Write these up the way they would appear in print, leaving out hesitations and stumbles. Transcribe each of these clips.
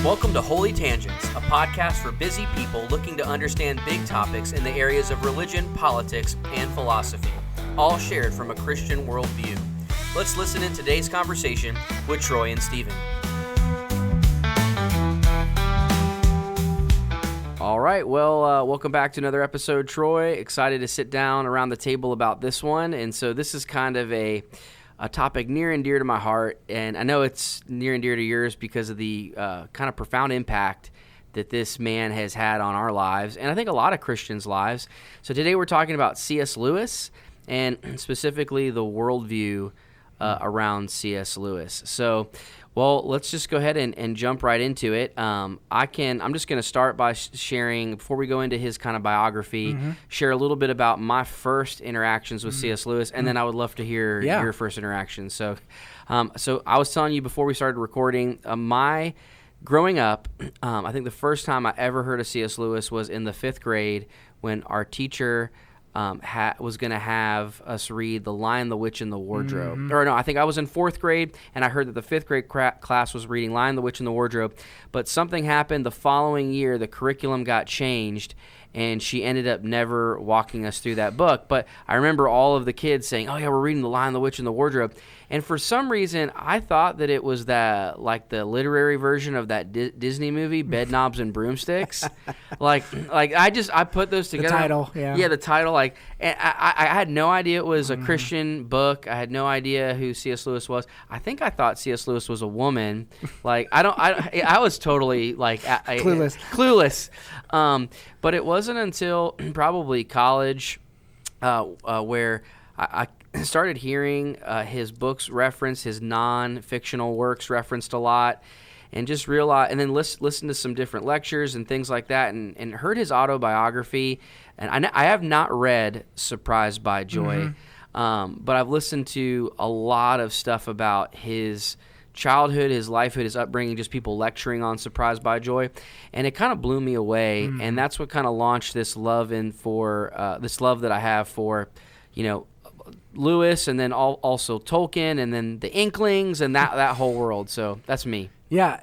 Welcome to Holy Tangents, a podcast for busy people looking to understand big topics in the areas of religion, politics, and philosophy, all shared from a Christian worldview. Let's listen in today's conversation with Troy and Stephen. All right, well, welcome back to another episode, Troy. Excited to sit down around the table about this one. And so this is kind of a topic near and dear to my heart, and I know it's near and dear to yours because of the kind of profound impact that this man has had on our lives, and I think a lot of Christians' lives. So today we're talking about C.S. Lewis, and specifically the worldview around C.S. Lewis. So, well, let's just go ahead and jump right into it. I'm just going to start by sharing, before we go into his kind of biography, share a little bit about my first interactions with C.S. Lewis, and then I would love to hear your first interaction. So I was telling you before we started recording, my growing up, I think the first time I ever heard of C.S. Lewis was in the 5th grade when our teacher was going to have us read The Lion, the Witch, and the Wardrobe. Or no, I think I was in 4th grade, and I heard that the 5th grade class was reading Lion, the Witch, and the Wardrobe. But something happened the following year. The curriculum got changed, and she ended up never walking us through that book. But I remember all of the kids saying, oh, yeah, we're reading The Lion, the Witch, and the Wardrobe. And for some reason, I thought that it was that, like, the literary version of that Disney movie, Bedknobs and Broomsticks. I put those together. The title, yeah. Yeah, the title. Like, and I had no idea it was a Christian book. I had no idea who C.S. Lewis was. I think I thought C.S. Lewis was a woman. Like, I was totally, like, clueless. But it wasn't until probably college where I started hearing his books referenced, his non-fictional works referenced a lot, and just realized, and then listened to some different lectures and things like that, and heard his autobiography. And I have not read Surprised by Joy, but I've listened to a lot of stuff about his childhood, his lifehood, his upbringing, just people lecturing on Surprised by Joy, and it kind of blew me away. And that's what kind of launched this love that I have for, Lewis, and then also Tolkien, and then the Inklings, and that whole world. So that's me. Yeah,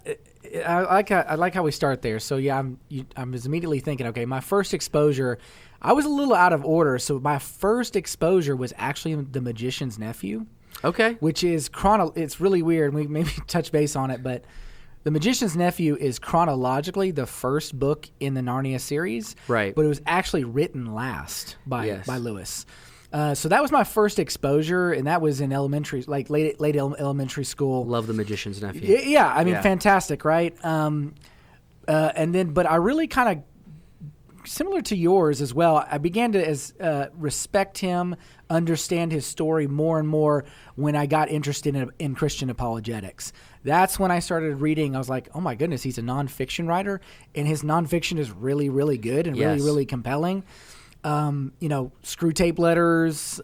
I like how we start there. So yeah, I was immediately thinking, okay, my first exposure, I was a little out of order. So my first exposure was actually The Magician's Nephew. Okay, which is it's really weird. We maybe touch base on it, but The Magician's Nephew is chronologically the first book in the Narnia series, right? But it was actually written last by Lewis. So that was my first exposure, and that was in elementary, like late elementary school. Love The Magician's Nephew. Yeah, I mean, fantastic, right? And then, but I really kind of, similar to yours as well, I began to respect him, understand his story more and more when I got interested in Christian apologetics. That's when I started reading. I was like, oh my goodness, he's a nonfiction writer, and his nonfiction is really, really good and really, really compelling. Screwtape Letters,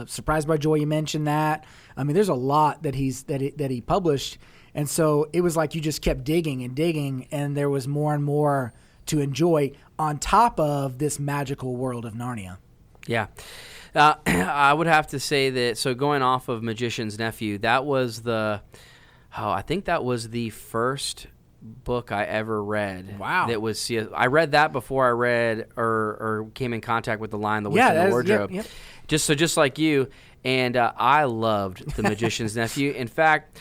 Surprised by Joy, you mentioned that. I mean, there's a lot that he published, and so it was like you just kept digging and digging, and there was more and more to enjoy on top of this magical world of Narnia. Yeah. I would have to say that, so going off of Magician's Nephew, that was I think that was the first book I ever read. Wow. That was I read that before I read or came in contact with The Lion, the Witch, and the Wardrobe. Yep. Just like you, and I loved The Magician's Nephew. In fact,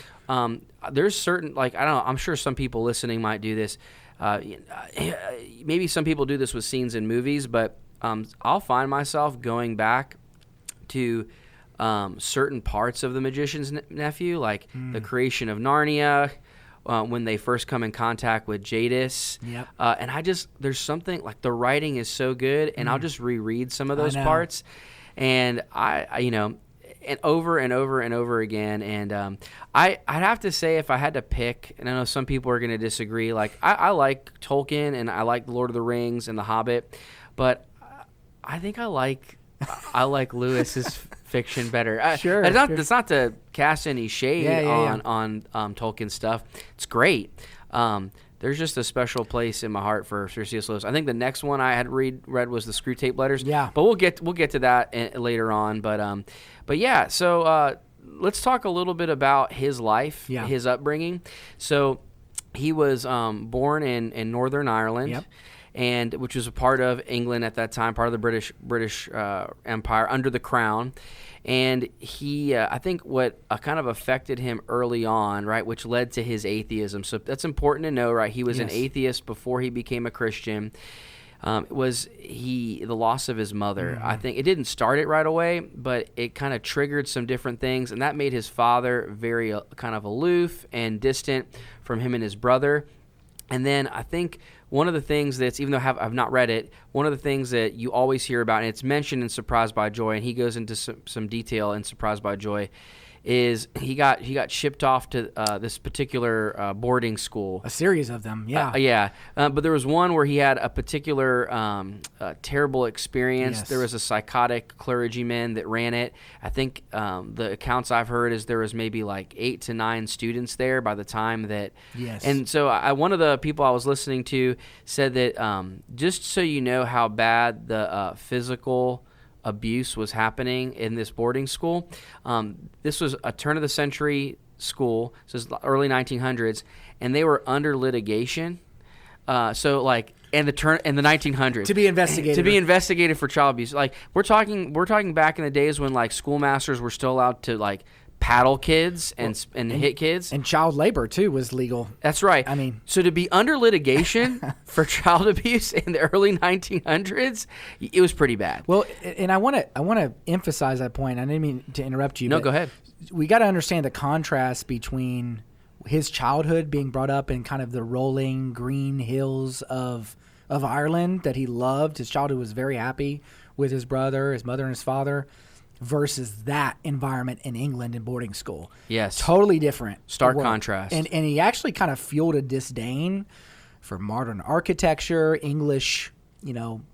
there's certain, like, I don't know, I'm sure some people listening might do this. Maybe some people do this with scenes in movies, but I'll find myself going back to certain parts of The Magician's Nephew, like the creation of Narnia, when they first come in contact with Jadis. Yep. And there's something, like, the writing is so good, and I'll just reread some of those parts. And and over and over and over again. And I'd have to say, if I had to pick, and I know some people are going to disagree, like, I like Tolkien, and I like The Lord of the Rings and The Hobbit, but I think I like Lewis's fiction better. Sure. It's not to cast any shade on Tolkien stuff. It's great. There's just a special place in my heart for C.S. Lewis. I think the next one I had read was the Screwtape Letters. Yeah. But we'll get to that later on. But yeah. So let's talk a little bit about his life, his upbringing. So he was born in Northern Ireland. Yep. And which was a part of England at that time, part of the British Empire under the Crown. And he, I think, what kind of affected him early on, right, which led to his atheism. So that's important to know, right? He was an atheist before he became a Christian. Was the loss of his mother. I think it didn't start it right away, but it kind of triggered some different things, and that made his father very kind of aloof and distant from him and his brother. And then I think one of the things that's, even though I've not read it, one of the things that you always hear about, and it's mentioned in Surprised by Joy, and he goes into some detail in Surprised by Joy, is he got shipped off to this particular boarding school. A series of them, yeah. But there was one where he had a particular terrible experience. Yes. There was a psychotic clergyman that ran it. I think the accounts I've heard is there was maybe like 8 to 9 students there by the time that. Yes. And so one of the people I was listening to said that just so you know how bad the physical abuse was happening in this boarding school. This was a turn of the century school, so it's early 1900s, and they were under litigation. So like in the 1900s to be investigated for child abuse. Like we're talking back in the days when like schoolmasters were still allowed to like paddle kids and hit kids. And child labor, too, was legal. That's right. I mean, so to be under litigation for child abuse in the early 1900s, it was pretty bad. Well, and I want to emphasize that point. I didn't mean to interrupt you. No, go ahead. We got to understand the contrast between his childhood being brought up in kind of the rolling green hills of Ireland that he loved. His childhood was very happy with his brother, his mother, and his father, versus that environment in England in boarding school. Yes. Totally different. Stark contrast. And he actually kind of fueled a disdain for modern architecture, English,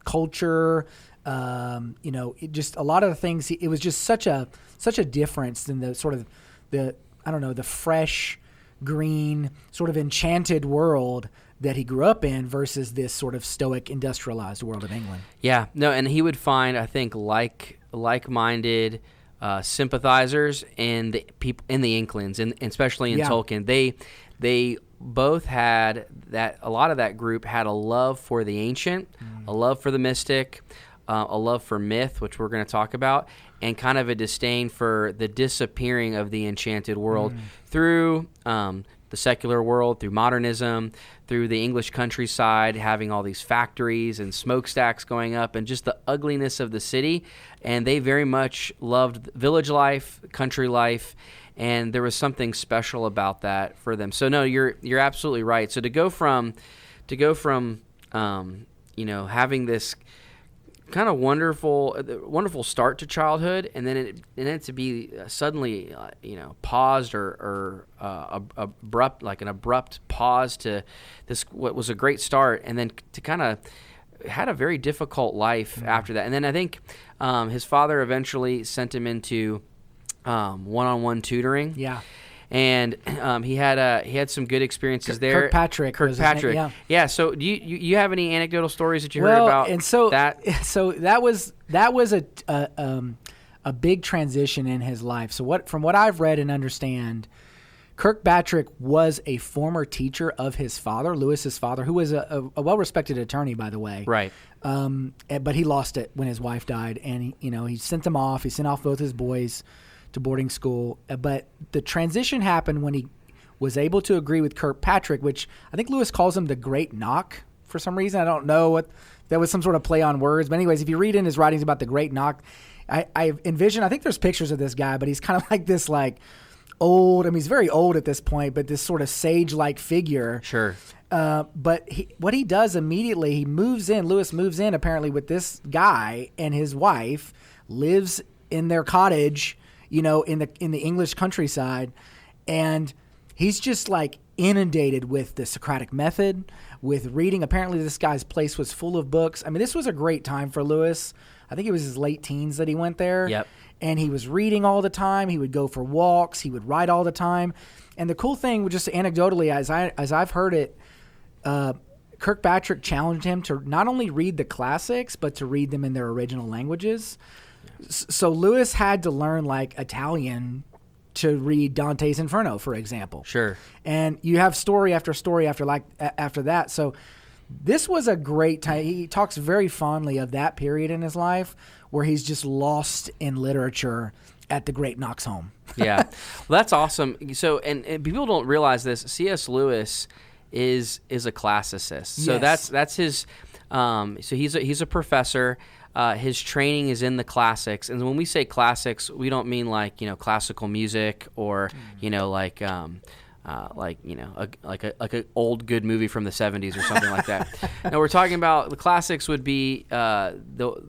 culture, just a lot of the things. It was just such a difference than the sort of the fresh, green, sort of enchanted world that he grew up in versus this sort of stoic, industrialized world of England. Yeah. No, and he would find, I think, like-minded sympathizers in the people in the Inklings, and especially in Tolkien. They both had that. A lot of that group had a love for the ancient, a love for the mystic, a love for myth, which we're going to talk about, and kind of a disdain for the disappearing of the enchanted world through the secular world, through modernism, through the English countryside, having all these factories and smokestacks going up, and just the ugliness of the city. And they very much loved village life, country life, and there was something special about that for them. So no, you're absolutely right. So to go from having this kind of wonderful start to childhood, and then to be suddenly paused or abrupt, like an abrupt pause to this what was a great start, and then to kind of had a very difficult life after that. And then I think his father eventually sent him into one-on-one tutoring. Yeah. And he had some good experiences there. Kirkpatrick. Yeah. So do you have any anecdotal stories that you heard about? And so that was a big transition in his life. So from what I've read and understand, Kirkpatrick was a former teacher of his father, Lewis's father, who was a well-respected attorney, by the way. Right. But he lost it when his wife died, and he sent them off. He sent off both his boys to boarding school, but the transition happened when he was able to agree with Kirkpatrick, which I think Lewis calls him the Great Knock for some reason. I don't know what that was, some sort of play on words. But anyways, if you read in his writings about the Great Knock, I envision, I think there's pictures of this guy, but he's kind of like this old, he's very old at this point, but this sort of sage-like figure. Sure. But what he does immediately, Lewis moves in apparently with this guy, and his wife lives in their cottage, in the English countryside, and he's just like inundated with the Socratic method, with reading. Apparently this guy's place was full of books. This was a great time for Lewis. I think it was his late teens that he went there. Yep. And he was reading all the time. He would go for walks. He would write all the time. And the cool thing, just anecdotally, as I've heard it, Kirkpatrick challenged him to not only read the classics, but to read them in their original languages. So Lewis had to learn Italian to read Dante's Inferno, for example. Sure. And you have story after story after that. So this was a great time. He talks very fondly of that period in his life where he's just lost in literature at the Great Knox home. Yeah. Well, that's awesome. So, and people don't realize this. C.S. Lewis is a classicist. So Yes. that's his. So he's a professor. His training is in the classics, and when we say classics, we don't mean like classical music or like a old good movie from the 70s or something like that. Now we're talking about the classics would be the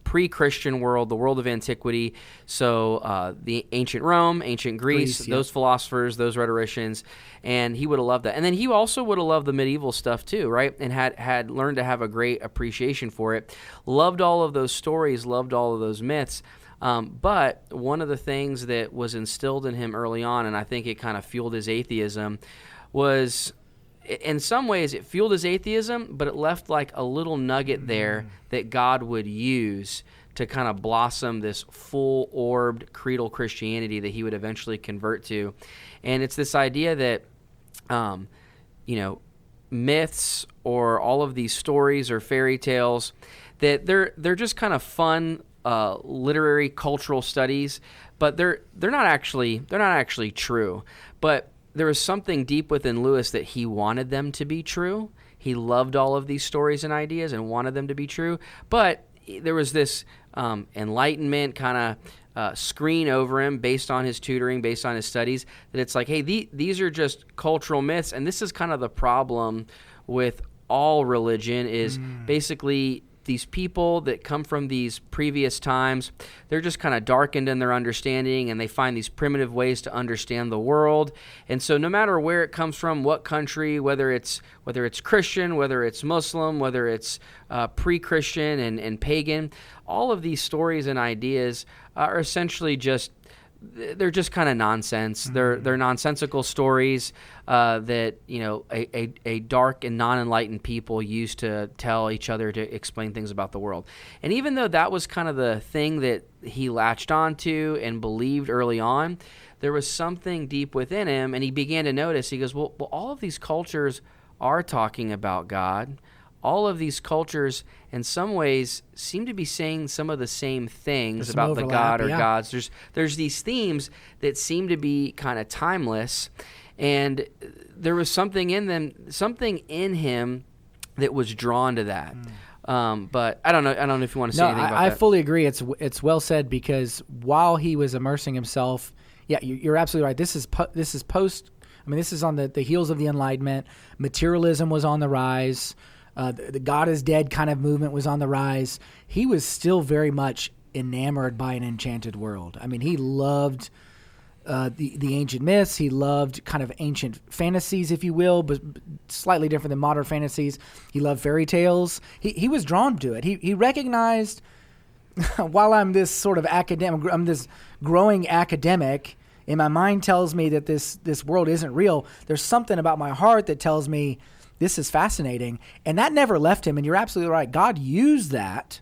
pre-Christian world, the world of antiquity. So the ancient Rome, ancient Greece, those philosophers, those rhetoricians, and he would have loved that. And then he also would have loved the medieval stuff too, right? And had learned to have a great appreciation for it. Loved all of those stories, loved all of those myths. But one of the things that was instilled in him early on, and I think it kind of fueled his atheism, was in some ways it fueled his atheism, but it left like a little nugget there that God would use to kind of blossom this full-orbed creedal Christianity that he would eventually convert to. And it's this idea that, myths or all of these stories or fairy tales, that they're just kind of fun literary cultural studies, but they're not actually true. But there was something deep within Lewis that he wanted them to be true. He loved all of these stories and ideas and wanted them to be true. But there was this enlightenment kind of screen over him based on his tutoring, based on his studies, that it's like, hey, these are just cultural myths. And this is kind of the problem with all religion is basically these people that come from these previous times, they're just kind of darkened in their understanding, and they find these primitive ways to understand the world. And so no matter where it comes from, what country, whether it's Christian, whether it's Muslim, whether it's pre-Christian and pagan, all of these stories and ideas are essentially they're just kind of nonsense. They're nonsensical stories that a dark and non-enlightened people used to tell each other to explain things about the world. And even though that was kind of the thing that he latched onto and believed early on, there was something deep within him, and he began to notice. He goes, well, all of these cultures are talking about God. All of these cultures, in some ways, seem to be saying some of the same things about the God or gods. There's these themes that seem to be kind of timeless, and there was something in him that was drawn to that. But I don't know if you want to say anything about that. I fully agree. It's well said, because while he was immersing himself, you're absolutely right. This is post. I mean, this is on the heels of the Enlightenment. Materialism was on the rise. The God is dead kind of movement was on the rise. He was still very much enamored by an enchanted world. I mean, he loved the ancient myths. He loved kind of ancient fantasies, if you will, but slightly different than modern fantasies. He loved fairy tales. He was drawn to it. He recognized, while I'm this sort of academic, I'm this growing academic, and my mind tells me that this world isn't real, there's something about my heart that tells me this is fascinating. And that never left him. And you're absolutely right. God used that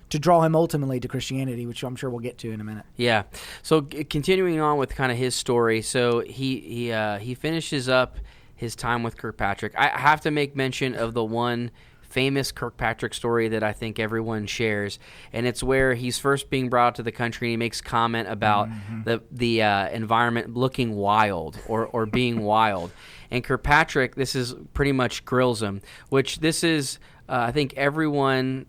to draw him ultimately to Christianity, which I'm sure we'll get to in a minute. Yeah. So continuing on with kind of his story. So he finishes up his time with Kirkpatrick. I have to make mention of the one famous Kirkpatrick story that I think everyone shares, and it's where he's first being brought out to the country, and he makes comment about the environment looking wild or being wild. And Kirkpatrick, this is pretty much grills him, which this is, I think everyone,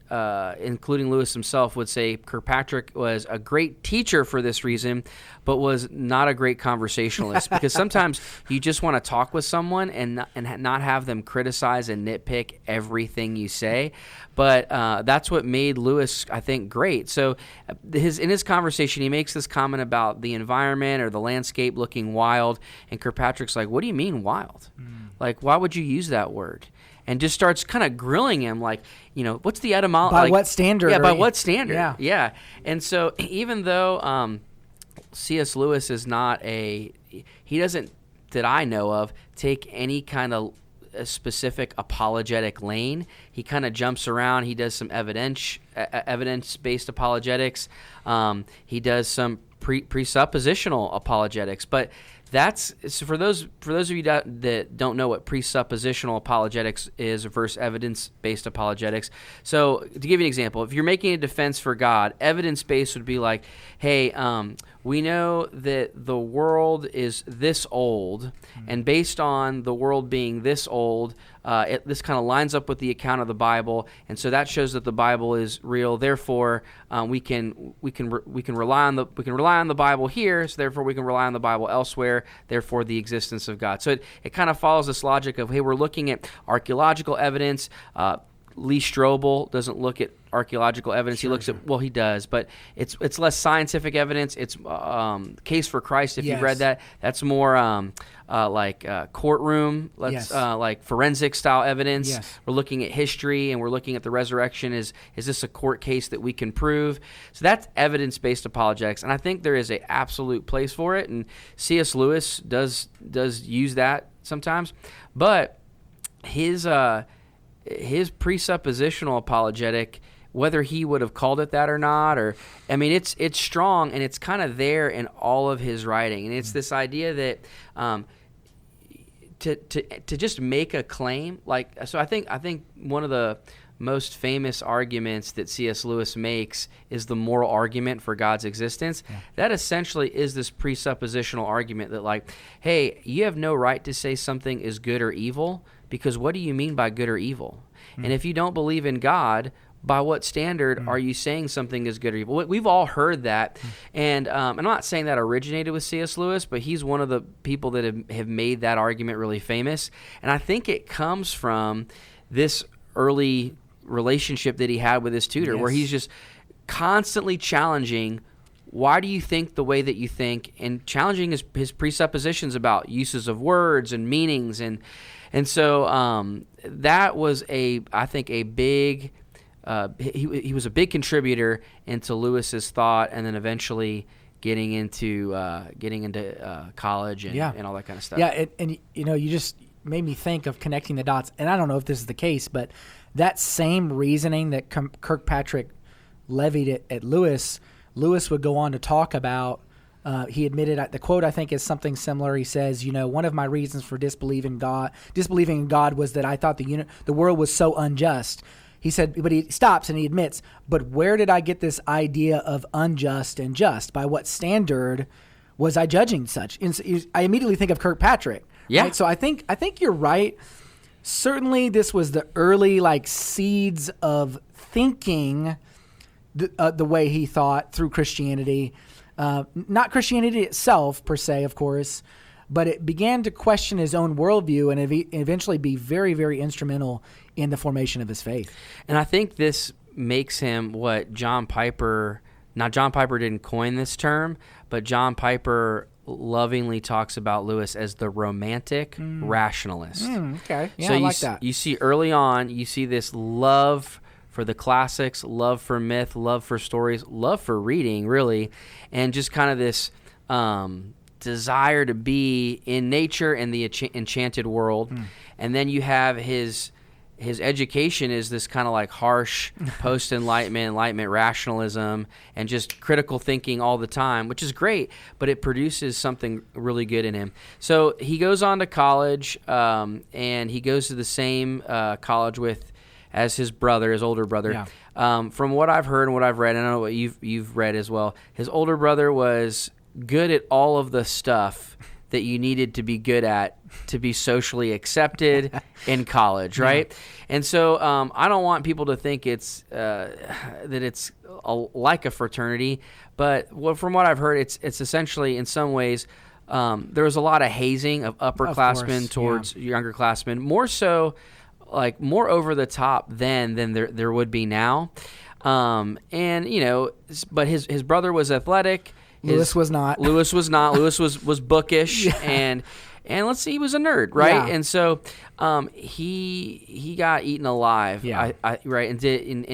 including Lewis himself, would say Kirkpatrick was a great teacher for this reason, but was not a great conversationalist, because sometimes you just want to talk with someone and not have them criticize and nitpick everything you say. But that's what made Lewis, I think, great. So in his conversation, he makes this comment about the environment or the landscape looking wild, and Kirkpatrick's like, what do you mean wild? Like, why would you use that word? And just starts kind of grilling him, like, what's the etymology? By what standard? Yeah, by what standard? Yeah. And so even though C.S. Lewis is not he doesn't, that I know of, take any kind of a specific apologetic lane. He kind of jumps around. He does some evidence-based apologetics. He does some presuppositional apologetics. But that's so for those of you that don't know what presuppositional apologetics is versus evidence-based apologetics. So to give you an example, if you're making a defense for God, evidence-based would be like, hey, we know that the world is this old, and based on the world being this old, this kind of lines up with the account of the Bible, and so that shows that the Bible is real. Therefore, we can rely on the Bible here. So therefore, we can rely on the Bible elsewhere. Therefore, the existence of God. So it kind of follows this logic of, hey, we're looking at archaeological evidence. Lee Strobel doesn't look at archaeological evidence. He looks at, well, he does, but it's less scientific evidence. It's Case for Christ, if you've read that. That's more like courtroom, like forensic style evidence. Yes. We're looking at history and we're looking at the resurrection. Is this a court case that we can prove? So that's evidence-based apologetics, and I think there is an absolute place for it, and C.S. Lewis does use that sometimes, but his presuppositional apologetic, whether he would have called it that or not, or I mean, it's strong and it's kind of there in all of his writing, and it's this idea that to just make a claim, like, so I think one of the most famous arguments that C.S. Lewis makes is the moral argument for God's existence. Yeah. That essentially is this presuppositional argument that, like, hey, you have no right to say something is good or evil, because what do you mean by good or evil? And if you don't believe in God, by what standard are you saying something is good or evil? We've all heard that. And I'm not saying that originated with C.S. Lewis, but he's one of the people that have made that argument really famous. And I think it comes from this early relationship that he had with his tutor, where he's just constantly challenging, why do you think the way that you think, and challenging his presuppositions about uses of words and meanings. And so that was I think a big he was a big contributor into Lewis's thought, and then eventually getting into college and all that kind of stuff. Yeah, and you just made me think of connecting the dots, and I don't know if this is the case, but that same reasoning that Kirkpatrick levied at Lewis would go on to talk about. He admitted, the quote I think is something similar. He says, one of my reasons for disbelieving in God was that I thought the world was so unjust. He said, but he stops and he admits, but where did I get this idea of unjust and just? By what standard was I judging such? And I immediately think of Kirkpatrick. Yeah. Right? So I think you're right. Certainly, this was the early seeds of thinking the way he thought through Christianity. Not Christianity itself, per se, of course, but it began to question his own worldview and eventually be very, very instrumental in the formation of his faith. And I think this makes him what John Piper didn't coin this term, but John Piper lovingly talks about Lewis as the romantic rationalist. Okay. Yeah, so I like that. You see early on, you see this love for the classics, love for myth, love for stories, love for reading, really, and just kind of this desire to be in nature and the enchanted world. And then you have his education is this kind of like harsh post-enlightenment rationalism and just critical thinking all the time, which is great, but it produces something really good in him. So he goes on to college, and he goes to the same college as his older brother. Yeah. From what I've heard and what I've read, and I know what you've read as well, his older brother was good at all of the stuff that you needed to be good at to be socially accepted in college, right? Yeah. And so I don't want people to think it's that it's like a fraternity, but from what I've heard, it's essentially in some ways there was a lot of hazing of upperclassmen towards younger classmen, more so. Like more over the top then than there would be now, and but his brother was athletic. Lewis was not. Lewis was bookish, and let's see, he was a nerd, right? Yeah. And so he got eaten alive, right, and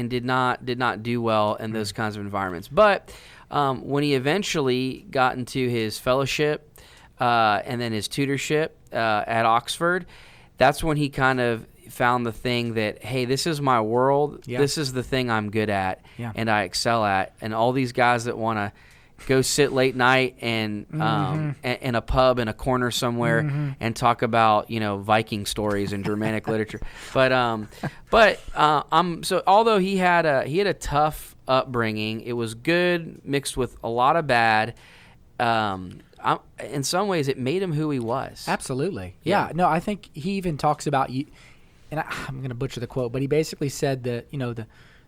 did not do well in those kinds of environments. But when he eventually got into his fellowship and then his tutorship at Oxford, that's when he kind of found the thing that, hey, this is my world. Yeah. This is the thing I'm good at and I excel at. And all these guys that want to, go sit late night and in a pub in a corner somewhere and talk about Viking stories and Germanic literature. But so although he had a tough upbringing, it was good mixed with a lot of bad. In some ways, it made him who he was. Absolutely, yeah. No, I think he even talks about you, and I'm going to butcher the quote, but he basically said that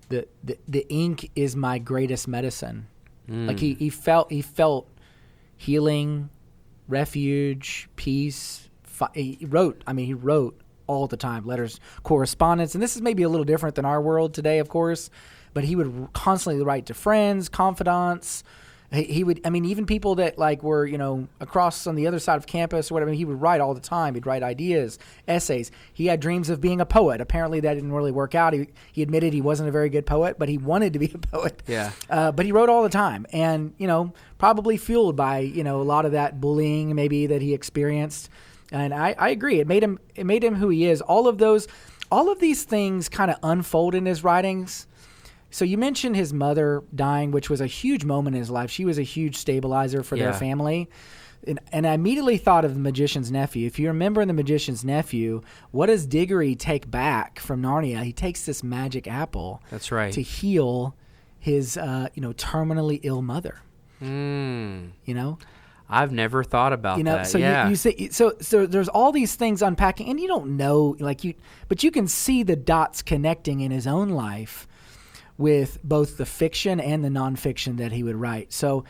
the ink is my greatest medicine. Like he felt healing, refuge, peace. He wrote all the time, letters, correspondence, and this is maybe a little different than our world today, of course. But he would constantly write to friends, confidants. He would, even people that were, across on the other side of campus or whatever, he would write all the time. He'd write ideas, essays. He had dreams of being a poet. Apparently that didn't really work out. He admitted he wasn't a very good poet, but he wanted to be a poet. Yeah. But he wrote all the time and, probably fueled by, a lot of that bullying maybe that he experienced. And I agree. It made him who he is. All of these things kind of unfold in his writings. So you mentioned his mother dying, which was a huge moment in his life. She was a huge stabilizer for their family. And I immediately thought of The Magician's Nephew. If you remember in The Magician's Nephew, what does Diggory take back from Narnia? He takes this magic apple. That's right. To heal his, terminally ill mother. I've never thought about that. So yeah. you say so there's all these things unpacking, and you don't know, but you can see the dots connecting in his own life with both the fiction and the nonfiction that he would write. So,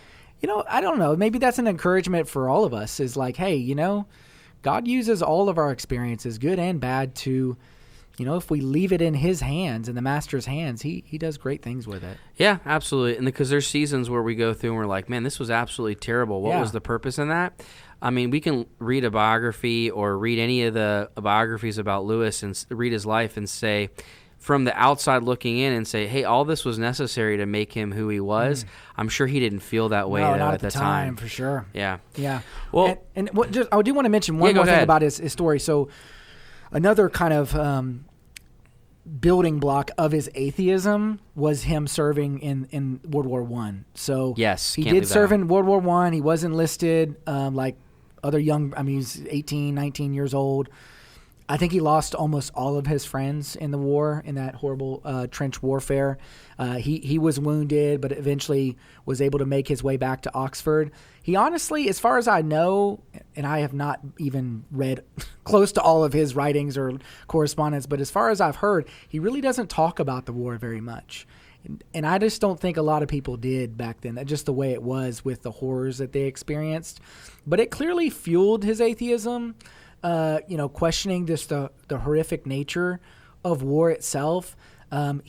I don't know. Maybe that's an encouragement for all of us is hey, God uses all of our experiences, good and bad, to, if we leave it in his hands, in the master's hands, he does great things with it. Yeah, absolutely. And because there's seasons where we go through and we're like, man, this was absolutely terrible. What was the purpose in that? We can read a biography or read any of the biographies about Lewis and read his life and say, from the outside looking in and say, hey, all this was necessary to make him who he was. I'm sure he didn't feel that way not at the time. For sure. Yeah. Yeah. Well, and I do want to mention one more thing about his story. So another kind of building block of his atheism was him serving in World War I. So yes, he did serve in World War I. He was enlisted like other young, he was 18, 19 years old. I think he lost almost all of his friends in the war, in that horrible trench warfare. He was wounded, but eventually was able to make his way back to Oxford. He honestly, as far as I know, and I have not even read close to all of his writings or correspondence, but as far as I've heard, he really doesn't talk about the war very much. And I just don't think a lot of people did back then. That's just the way it was with the horrors that they experienced. But it clearly fueled his atheism. Questioning just the horrific nature of war itself. And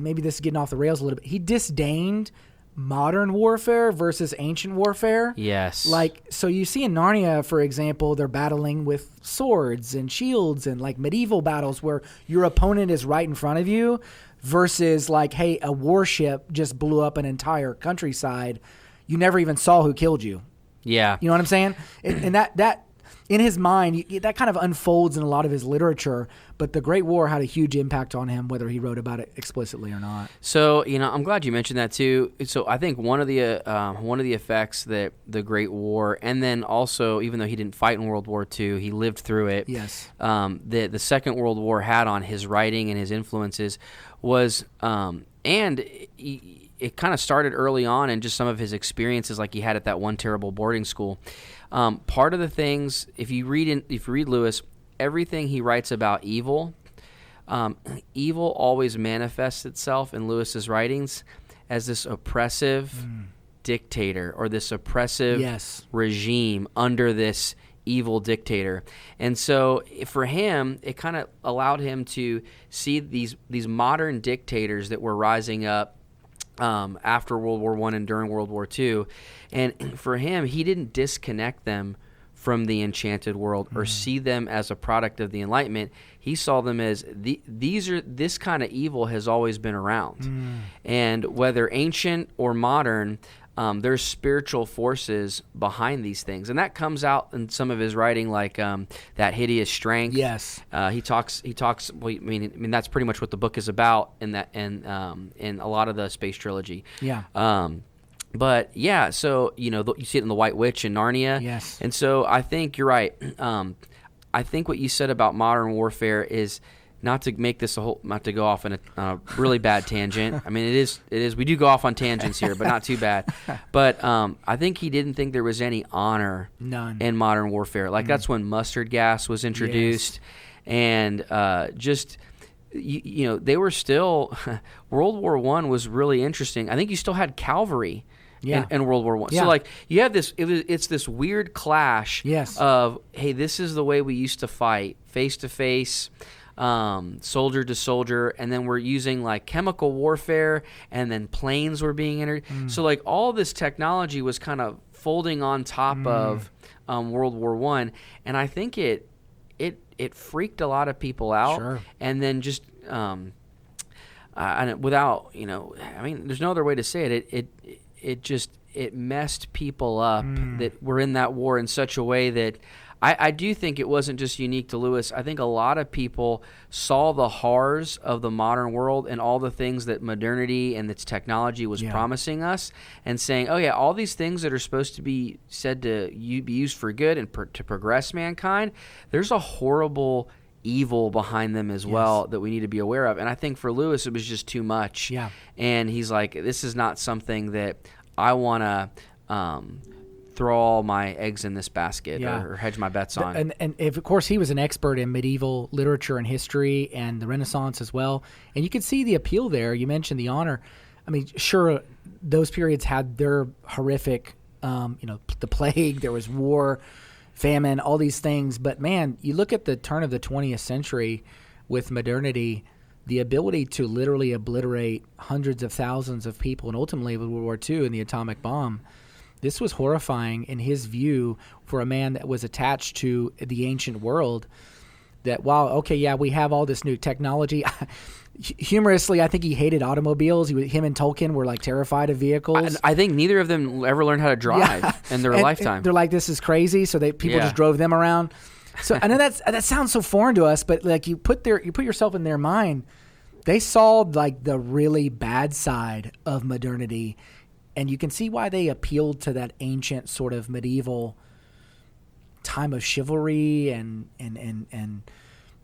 maybe this is getting off the rails a little bit. He disdained modern warfare versus ancient warfare. Yes. So you see in Narnia, for example, they're battling with swords and shields and medieval battles where your opponent is right in front of you versus hey, a warship just blew up an entire countryside. You never even saw who killed you. Yeah. You know what I'm saying? And that in his mind, that kind of unfolds in a lot of his literature, but the Great War had a huge impact on him, whether he wrote about it explicitly or not. So, I'm glad you mentioned that too. So I think one of the effects that the Great War, and then also, even though he didn't fight in World War II, he lived through it. Yes. The Second World War had on his writing and his influences was, it kind of started early on in just some of his experiences like he had at that one terrible boarding school. Part of the things, if you read Lewis, everything he writes about evil, evil always manifests itself in Lewis's writings as this oppressive dictator or this oppressive regime under this evil dictator. And so for him, it kind of allowed him to see these modern dictators that were rising up after World War I and during World War II. And for him, he didn't disconnect them from the enchanted world or see them as a product of the Enlightenment. He saw them as this kind of evil has always been around. And whether ancient or modern, there's spiritual forces behind these things. And that comes out in some of his writing, like that hideous strength. Yes. He talks. Well, I mean, that's pretty much what the book is about in a lot of the space trilogy. Yeah. But yeah, so you see it in the White Witch in Narnia. Yes. And so I think you're right. I think what you said about modern warfare is not to make this not to go off in a really bad tangent. I mean, it is. We do go off on tangents here, but not too bad. But I think he didn't think there was any honor in modern warfare. Like that's when mustard gas was introduced, and they were still World War I was really interesting. I think you still had cavalry. In World War I. Yeah. So, like, you have this, it's this weird clash of, hey, this is the way we used to fight, face-to-face, soldier to soldier, and then we're using, like, chemical warfare, and then planes were being entered. So, like, all this technology was kind of folding on top of World War I, and I think it freaked a lot of people out. Sure. And then just... without, I mean, there's no other way to say it. It messed people up that were in that war in such a way that I do think it wasn't just unique to Lewis. I think a lot of people saw the horrors of the modern world and all the things that modernity and its technology was promising us, and saying, oh yeah, all these things that are supposed to be said to be used for good and to progress mankind, there's a horrible evil behind them as well that we need to be aware of. And I think for Lewis, it was just too much. Yeah. And he's like, this is not something that I want to throw all my eggs in this basket or hedge my bets on. And if, of course, he was an expert in medieval literature and history and the Renaissance as well. And you could see the appeal there. You mentioned the honor. I mean, sure, those periods had their horrific, the plague, there was war, famine, all these things. But, man, you look at the turn of the 20th century with modernity, the ability to literally obliterate hundreds of thousands of people, and ultimately with World War II and the atomic bomb, this was horrifying in his view for a man that was attached to the ancient world. That while, we have all this new technology. Humorously, I think he hated automobiles. Him and Tolkien were like terrified of vehicles. I think neither of them ever learned how to drive in their lifetime. And they're like, this is crazy. So people just drove them around. So I know that sounds so foreign to us, but like you put yourself in their mind. They saw like the really bad side of modernity, and you can see why they appealed to that ancient sort of medieval time of chivalry and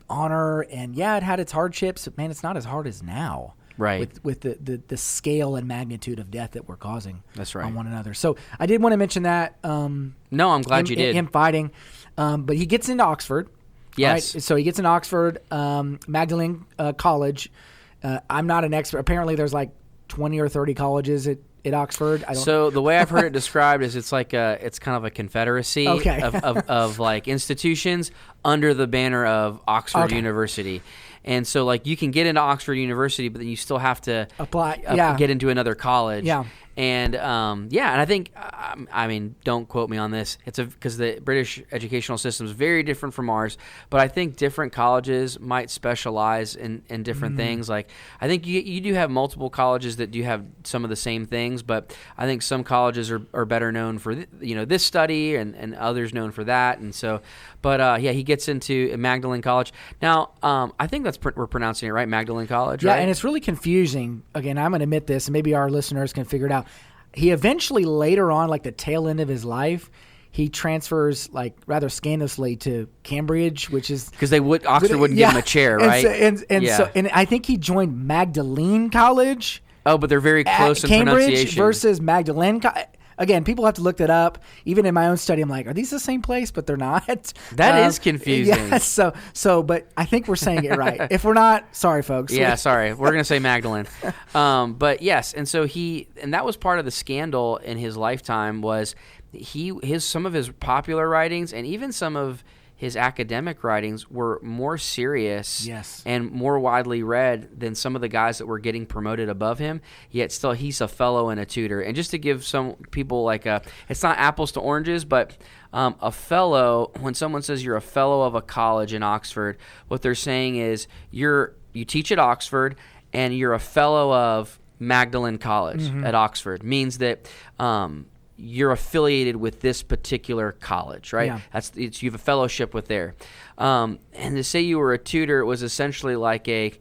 honor. And it had its hardships, but man, it's not as hard as now. Right. With the scale and magnitude of death that we're causing on one another. So I did want to mention that. No, I'm glad you did. Him fighting. But he gets into Oxford. Yes. Right? So he gets in Oxford, Magdalen College. I'm not an expert. Apparently there's like 20 or 30 colleges at Oxford. So the way I've heard it described is it's kind of a confederacy of like institutions under the banner of Oxford University. And so like you can get into Oxford University, but then you still have to apply, get into another college. Yeah. And and I think, I mean, don't quote me on this. It's because the British educational system is very different from ours. But I think different colleges might specialize in different things. Like I think you do have multiple colleges that do have some of the same things, but I think some colleges are better known for this study and others known for that. And so, but he gets into Magdalen College. Now, I think we're pronouncing it right, Magdalen College. Yeah, right? And it's really confusing. Again, I'm going to admit this, and maybe our listeners can figure it out. He eventually, later on, like the tail end of his life, he transfers, like rather scandalously, to Cambridge, which is because Oxford wouldn't give him a chair, right? And I think he joined Magdalene College. Oh, but they're very close in Cambridge pronunciation. Versus Magdalene. Again, people have to look that up. Even in my own study, I'm like, are these the same place? But they're not. That is confusing. Yeah, but I think we're saying it right. If we're not, sorry, folks. Yeah, sorry. We're going to say Magdalene. But yes, and so and that was part of the scandal in his lifetime was some of his popular writings and even some of his academic writings were more serious and more widely read than some of the guys that were getting promoted above him, yet still he's a fellow and a tutor. And just to give some people it's not apples to oranges, but a fellow, when someone says you're a fellow of a college in Oxford, what they're saying is you teach at Oxford and you're a fellow of Magdalen College at Oxford. Means that you're affiliated with this particular college, right? Yeah. You have a fellowship with there. And to say you were a tutor was essentially like a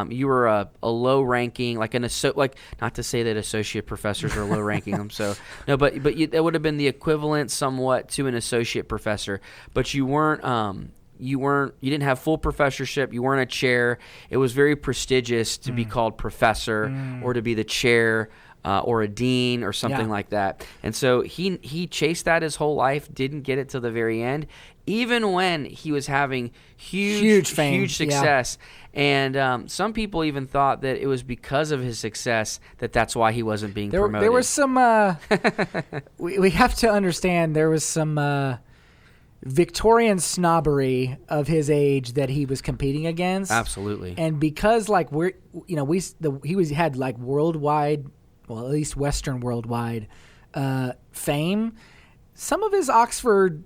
you were a low ranking, like not to say that associate professors are low ranking them. So no, but that would have been the equivalent somewhat to an associate professor, but you didn't have full professorship. You weren't a chair. It was very prestigious to be called professor or to be the chair or a dean or something like that. And so he chased that his whole life, didn't get it till the very end, even when he was having huge fame, huge success. And some people even thought that it was because of his success that's why he wasn't being promoted. There was some we have to understand there was some Victorian snobbery of his age that he was competing against. Absolutely. And because he had like worldwide, well, at least Western worldwide fame, some of his Oxford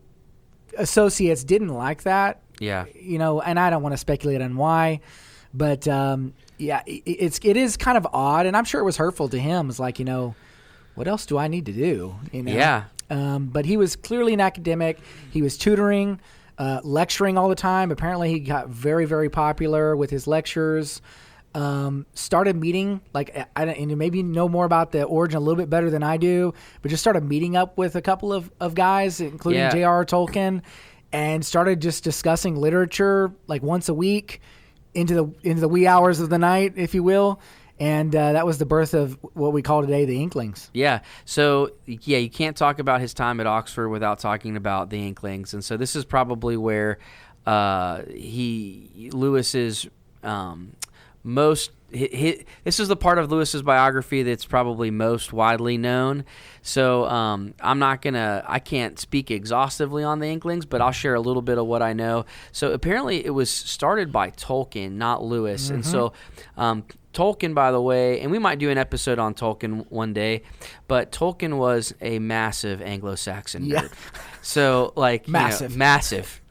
associates didn't like that. Yeah. And I don't want to speculate on why, but it is kind of odd, and I'm sure it was hurtful to him. It's like, what else do I need to do? Yeah. But he was clearly an academic. He was tutoring, lecturing all the time. Apparently he got very, very popular with his lectures. Started meeting, and maybe you know more about the origin a little bit better than I do, but just started meeting up with a couple of guys, including J.R.R. Tolkien, and started just discussing literature like once a week into the wee hours of the night, if you will. And that was the birth of what we call today the Inklings. Yeah. So, you can't talk about his time at Oxford without talking about the Inklings. And so this is probably where Lewis's this is the part of Lewis's biography that's probably most widely known. So I can't speak exhaustively on the Inklings, but I'll share a little bit of what I know. So apparently it was started by Tolkien, not Lewis. And so Tolkien, by the way, and we might do an episode on Tolkien one day, but Tolkien was a massive Anglo-Saxon nerd. So, massive.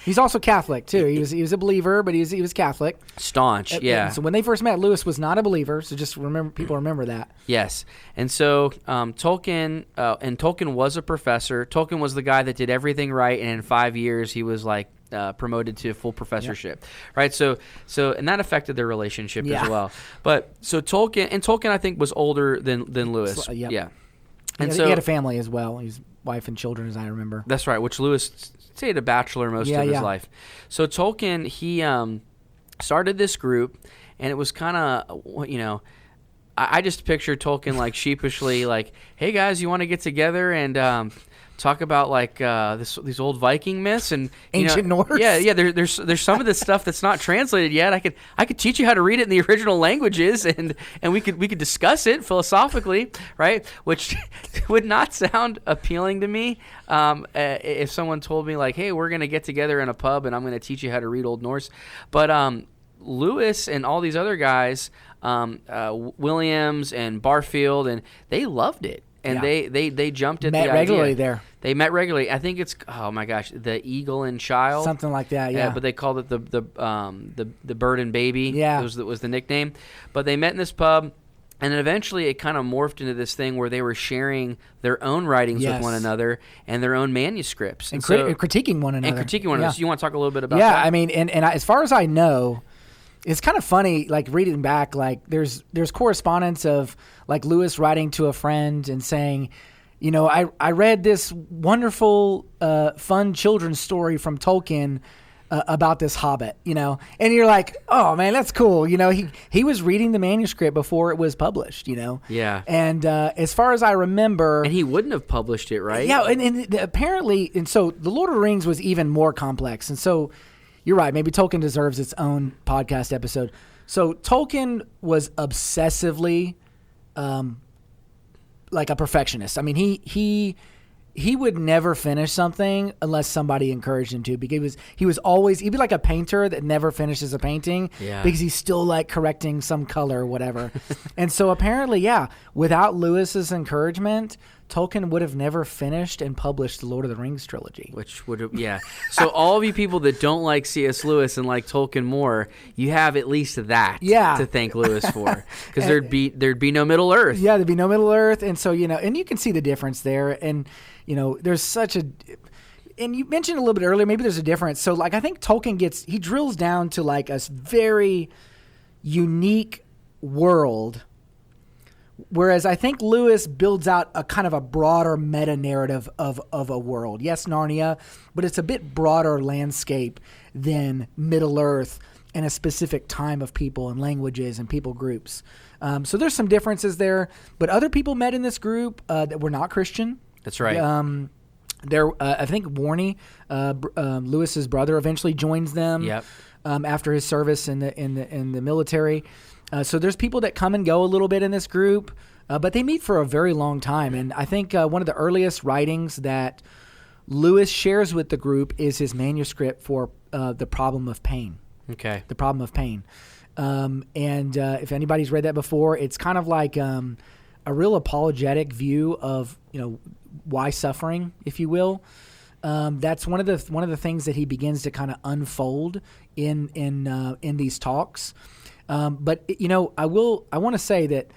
He's also Catholic too. He was a believer, but he was Catholic. Staunch, yeah. So when they first met, Lewis was not a believer. So just remember that. Yes, and so Tolkien was a professor. Tolkien was the guy that did everything right, and in 5 years he was promoted to full professorship, right? So and that affected their relationship as well. But so Tolkien I think was older than Lewis. Yeah. And so he had a family as well. His wife and children, as I remember. That's right, which Lewis stayed a bachelor most of his life. So Tolkien, he started this group, and it was kind of, I just picture Tolkien sheepishly hey guys, you want to get together and talk about these old Viking myths and ancient Norse. Yeah. There's some of this stuff that's not translated yet. I could teach you how to read it in the original languages, and we could discuss it philosophically, right? Which would not sound appealing to me if someone told me hey, we're gonna get together in a pub and I'm gonna teach you how to read Old Norse. But Lewis and all these other guys, Williams and Barfield, and they loved it. And they jumped at the idea. Regularly there. They met regularly. I think it's the Eagle and Child, something like that. Yeah, but they called it the Bird and Baby. Yeah, was the nickname. But they met in this pub, and then eventually it kind of morphed into this thing where they were sharing their own writings with one another and their own manuscripts and critiquing one another. So you want to talk a little bit about that? Yeah, I mean, and as far as I know, it's kind of funny, reading back, there's correspondence of Lewis writing to a friend and saying, I read this wonderful, fun children's story from Tolkien about this hobbit, and you're like, oh man, that's cool. He was reading the manuscript before it was published, Yeah. And as far as I remember, and he wouldn't have published it, right? Yeah, and apparently, and so the Lord of the Rings was even more complex, and so. You're right. Maybe Tolkien deserves its own podcast episode. So Tolkien was obsessively, a perfectionist. I mean, he would never finish something unless somebody encouraged him to. Because he'd be like a painter that never finishes a painting because he's still correcting some color or whatever. And so apparently, without Lewis's encouragement, Tolkien would have never finished and published the Lord of the Rings trilogy. Which would have, So all of you people that don't like C.S. Lewis and like Tolkien more, you have at least that to thank Lewis for. Because there'd be no Middle Earth. Yeah, there'd be no Middle Earth. And so, and you can see the difference there. And, there's such a... And you mentioned a little bit earlier, maybe there's a difference. So, I think Tolkien he drills down to, a very unique world. Whereas I think Lewis builds out a kind of a broader meta narrative of a world. Yes, Narnia, but it's a bit broader landscape than Middle Earth and a specific time of people and languages and people groups. So there's some differences there. But other people met in this group that were not Christian. That's right. I think Warney, Lewis's brother, eventually joins them. Yep. After his service in the military. So there's people that come and go a little bit in this group, but they meet for a very long time. And I think one of the earliest writings that Lewis shares with the group is his manuscript for The Problem of Pain. Okay. The Problem of Pain. If anybody's read that before, it's kind of like a real apologetic view of, why suffering, if you will. That's one of the things that he begins to kind of unfold in these talks. But I want to say that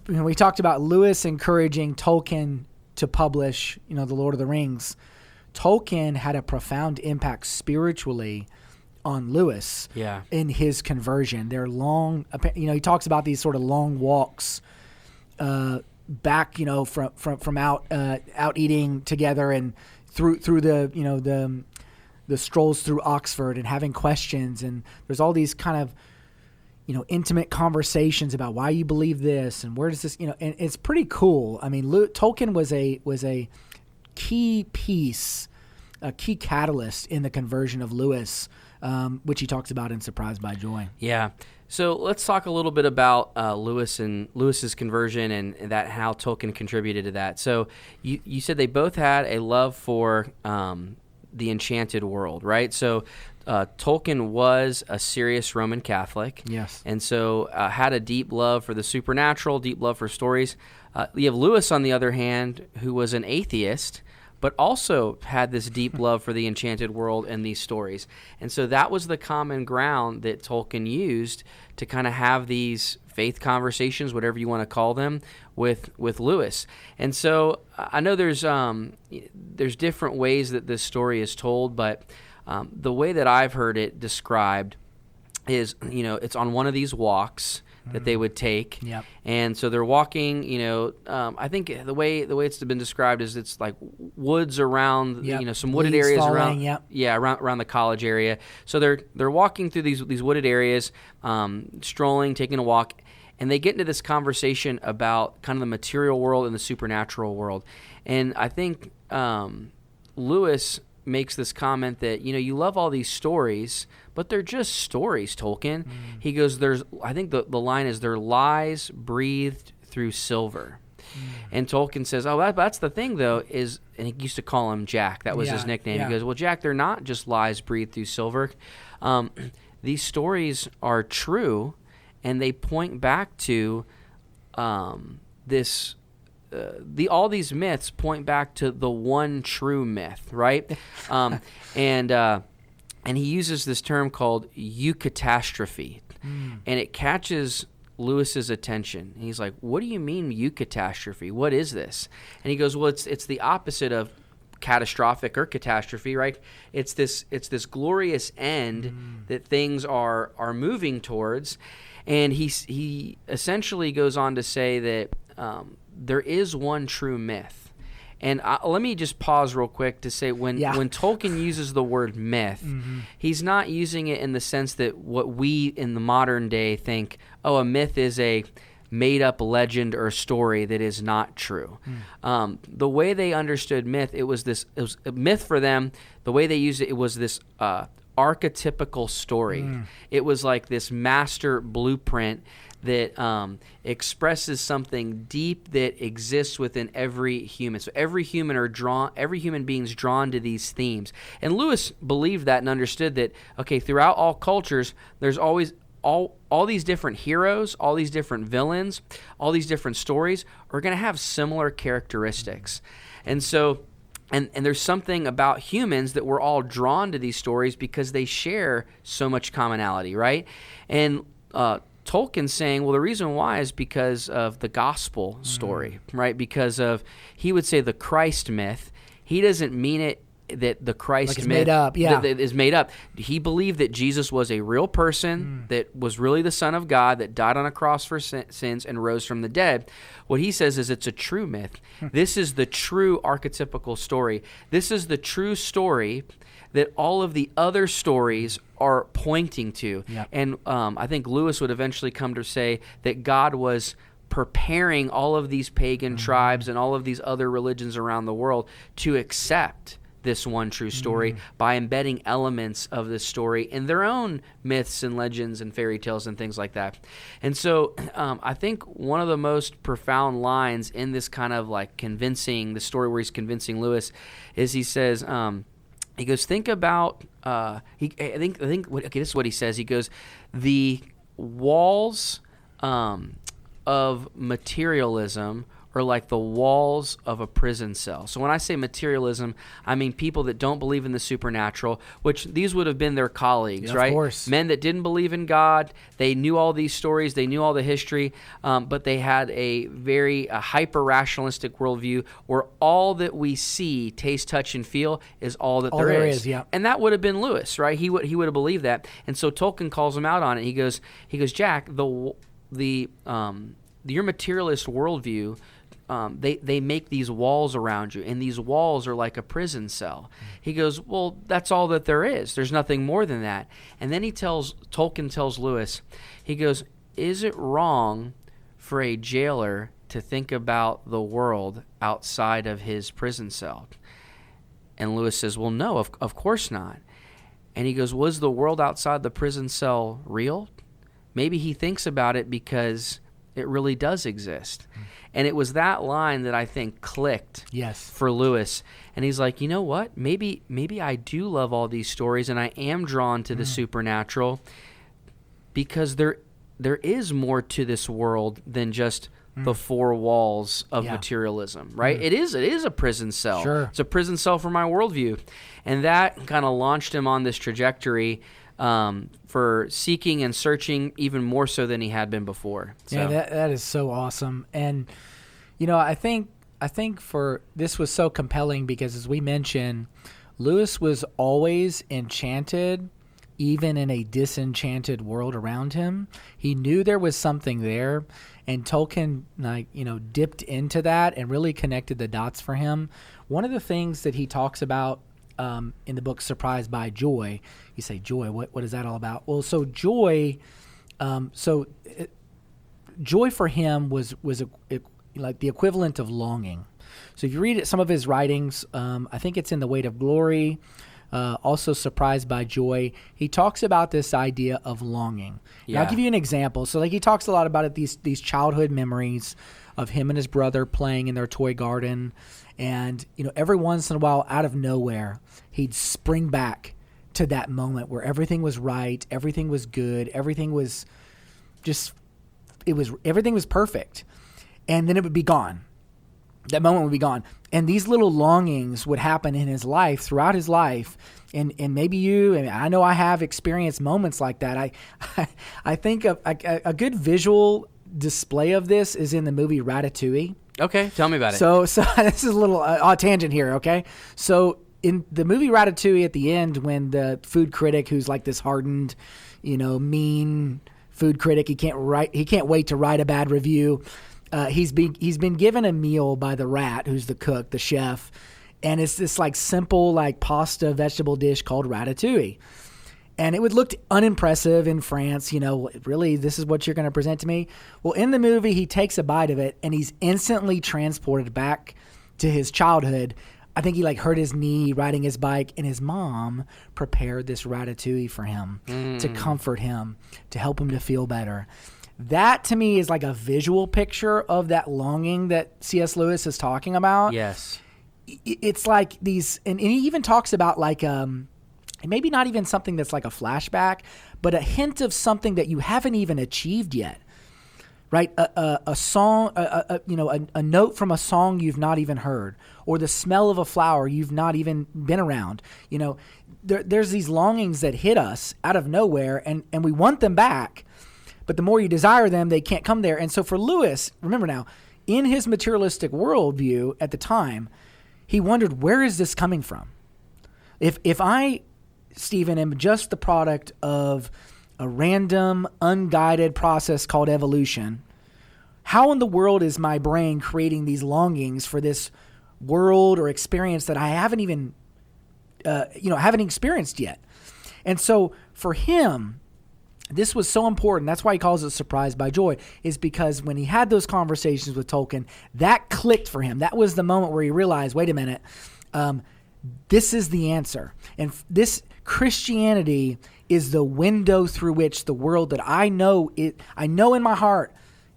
we talked about Lewis encouraging Tolkien to publish, The Lord of the Rings. Tolkien had a profound impact spiritually on Lewis in his conversion. They're long, he talks about these sort of long walks back, from out eating together and through the strolls through Oxford and having questions, and there's all these kind of intimate conversations about why you believe this and where does this, and it's pretty cool. I mean, Tolkien was a key piece, a key catalyst in the conversion of Lewis, which he talks about in Surprised by Joy. Yeah. So let's talk a little bit about Lewis and Lewis's conversion and that how Tolkien contributed to that. So you said they both had a love for the enchanted world, right? So Tolkien was a serious Roman Catholic. Yes. And so had a deep love for the supernatural, deep love for stories. You have Lewis, on the other hand, who was an atheist, but also had this deep love for the enchanted world and these stories. And so that was the common ground that Tolkien used to kind of have these faith conversations, whatever you want to call them, with Lewis. And so I know there's different ways that this story is told, but the way that I've heard it described is, it's on one of these walks that they would take. Yep. And so they're walking, I think the way it's been described is it's like woods around, some wooded Leaves areas falling, around, around the college area. So they're walking through these wooded areas, strolling, taking a walk, and they get into this conversation about kind of the material world and the supernatural world. And I think Lewis makes this comment that, you love all these stories, but they're just stories, Tolkien. He goes, I think the line is, they're lies breathed through silver. And Tolkien says, that's the thing, though, is, and he used to call him Jack. That was his nickname. He goes, well, Jack, they're not just lies breathed through silver. These stories are true, and they point back to this. All these myths point back to the one true myth, right? And he uses this term called eucatastrophe, and it catches Lewis's attention. And he's like, "What do you mean eucatastrophe? What is this?" And he goes, "Well, it's the opposite of catastrophic or catastrophe, right? It's this glorious end that things are moving towards." And he essentially goes on to say that there is one true myth. And let me just pause real quick to say when Tolkien uses the word myth, he's not using it in the sense that what we in the modern day think, a myth is a made-up legend or story that is not true. The way they understood myth, it was a myth for them. The way they used it was this archetypical story. It was like this master blueprint that expresses something deep that exists within every human. So every human being's drawn to these themes. And Lewis believed that and understood that, throughout all cultures, there's always all these different heroes, all these different villains, all these different stories are going to have similar characteristics. And so and there's something about humans that we're all drawn to these stories because they share so much commonality, right? And Tolkien's saying, well, the reason why is because of the gospel story, right? Because of, he would say, the Christ myth. He doesn't mean it that the Christ it's myth made up, yeah. that is made up. He believed that Jesus was a real person, that was really the Son of God, that died on a cross for sins and rose from the dead. What he says is it's a true myth. This is the true archetypical story. This is the true story that all of the other stories are pointing to. Yep. And I think Lewis would eventually come to say that God was preparing all of these pagan tribes and all of these other religions around the world to accept this one true story by embedding elements of this story in their own myths and legends and fairy tales and things like that. And so I think one of the most profound lines in this kind of like convincing, the story where he's convincing Lewis, is he says, he goes, think about, this is what he says. He goes, the walls of materialism are like the walls of a prison cell. So when I say materialism, I mean people that don't believe in the supernatural, which these would have been their colleagues, right? Of course. Men that didn't believe in God. They knew all these stories. They knew all the history, but they had a very hyper-rationalistic worldview where all that we see, taste, touch, and feel is all that there is. Yeah. And that would have been Lewis, right? He would have believed that. And so Tolkien calls him out on it. He goes, Jack, your materialist worldview, they make these walls around you, and these walls are like a prison cell. He goes, well, that's all that there is. There's nothing more than that. And then Tolkien tells Lewis, he goes, is it wrong for a jailer to think about the world outside of his prison cell? And Lewis says, well, no, of course not. And he goes, was the world outside the prison cell real? Maybe he thinks about it because it really does exist. And it was that line that I think clicked for Lewis. And he's like, you know what? Maybe I do love all these stories, and I am drawn to the supernatural because there is more to this world than just the four walls of materialism, right? It is a prison cell. Sure. It's a prison cell for my worldview. And that kind of launched him on this trajectory for seeking and searching even more so than he had been before. So. Yeah, that is so awesome. And, I think for this was so compelling because, as we mentioned, Lewis was always enchanted, even in a disenchanted world around him. He knew there was something there, and Tolkien, dipped into that and really connected the dots for him. One of the things that he talks about in the book Surprised by Joy, you say, joy, what is that all about? Well, so joy, joy for him was like the equivalent of longing. So if you read some of his writings, I think it's in The Weight of Glory, also Surprised by Joy, he talks about this idea of longing. Yeah. And I'll give you an example. So he talks a lot about it, these childhood memories of him and his brother playing in their toy garden. And, every once in a while, out of nowhere, he'd spring back to that moment where everything was right, everything was good, everything was perfect. And then it would be gone. That moment would be gone. And these little longings would happen in his life, throughout his life. And maybe I know I have experienced moments like that. I think a good visual display of this is in the movie Ratatouille. Okay, tell me about it. So this is a little tangent here, okay? So in the movie Ratatouille, at the end, when the food critic, who's like this hardened, mean food critic, he can't wait to write a bad review. He's been given a meal by the rat, who's the cook, the chef, and it's this like simple like pasta vegetable dish called ratatouille. And it would look unimpressive in France, really, this is what you're going to present to me? Well, in the movie, he takes a bite of it, and he's instantly transported back to his childhood. I think he hurt his knee riding his bike, and his mom prepared this ratatouille for him to comfort him, to help him to feel better. That, to me, is like a visual picture of that longing that C.S. Lewis is talking about. Yes. It's like these, and he even talks about maybe not even something that's like a flashback, but a hint of something that you haven't even achieved yet, right? A song, a note from a song you've not even heard, or the smell of a flower you've not even been around. There's these longings that hit us out of nowhere, and we want them back, but the more you desire them, they can't come there. And so for Lewis, remember now, in his materialistic worldview at the time, he wondered, where is this coming from? If I, Stephen, am just the product of a random, unguided process called evolution, how in the world is my brain creating these longings for this world or experience that I haven't even, haven't experienced yet? And so for him, this was so important. That's why he calls it Surprised by Joy, is because when he had those conversations with Tolkien, that clicked for him. That was the moment where he realized, wait a minute, this is the answer. And this Christianity is the window through which the world that I know in my heart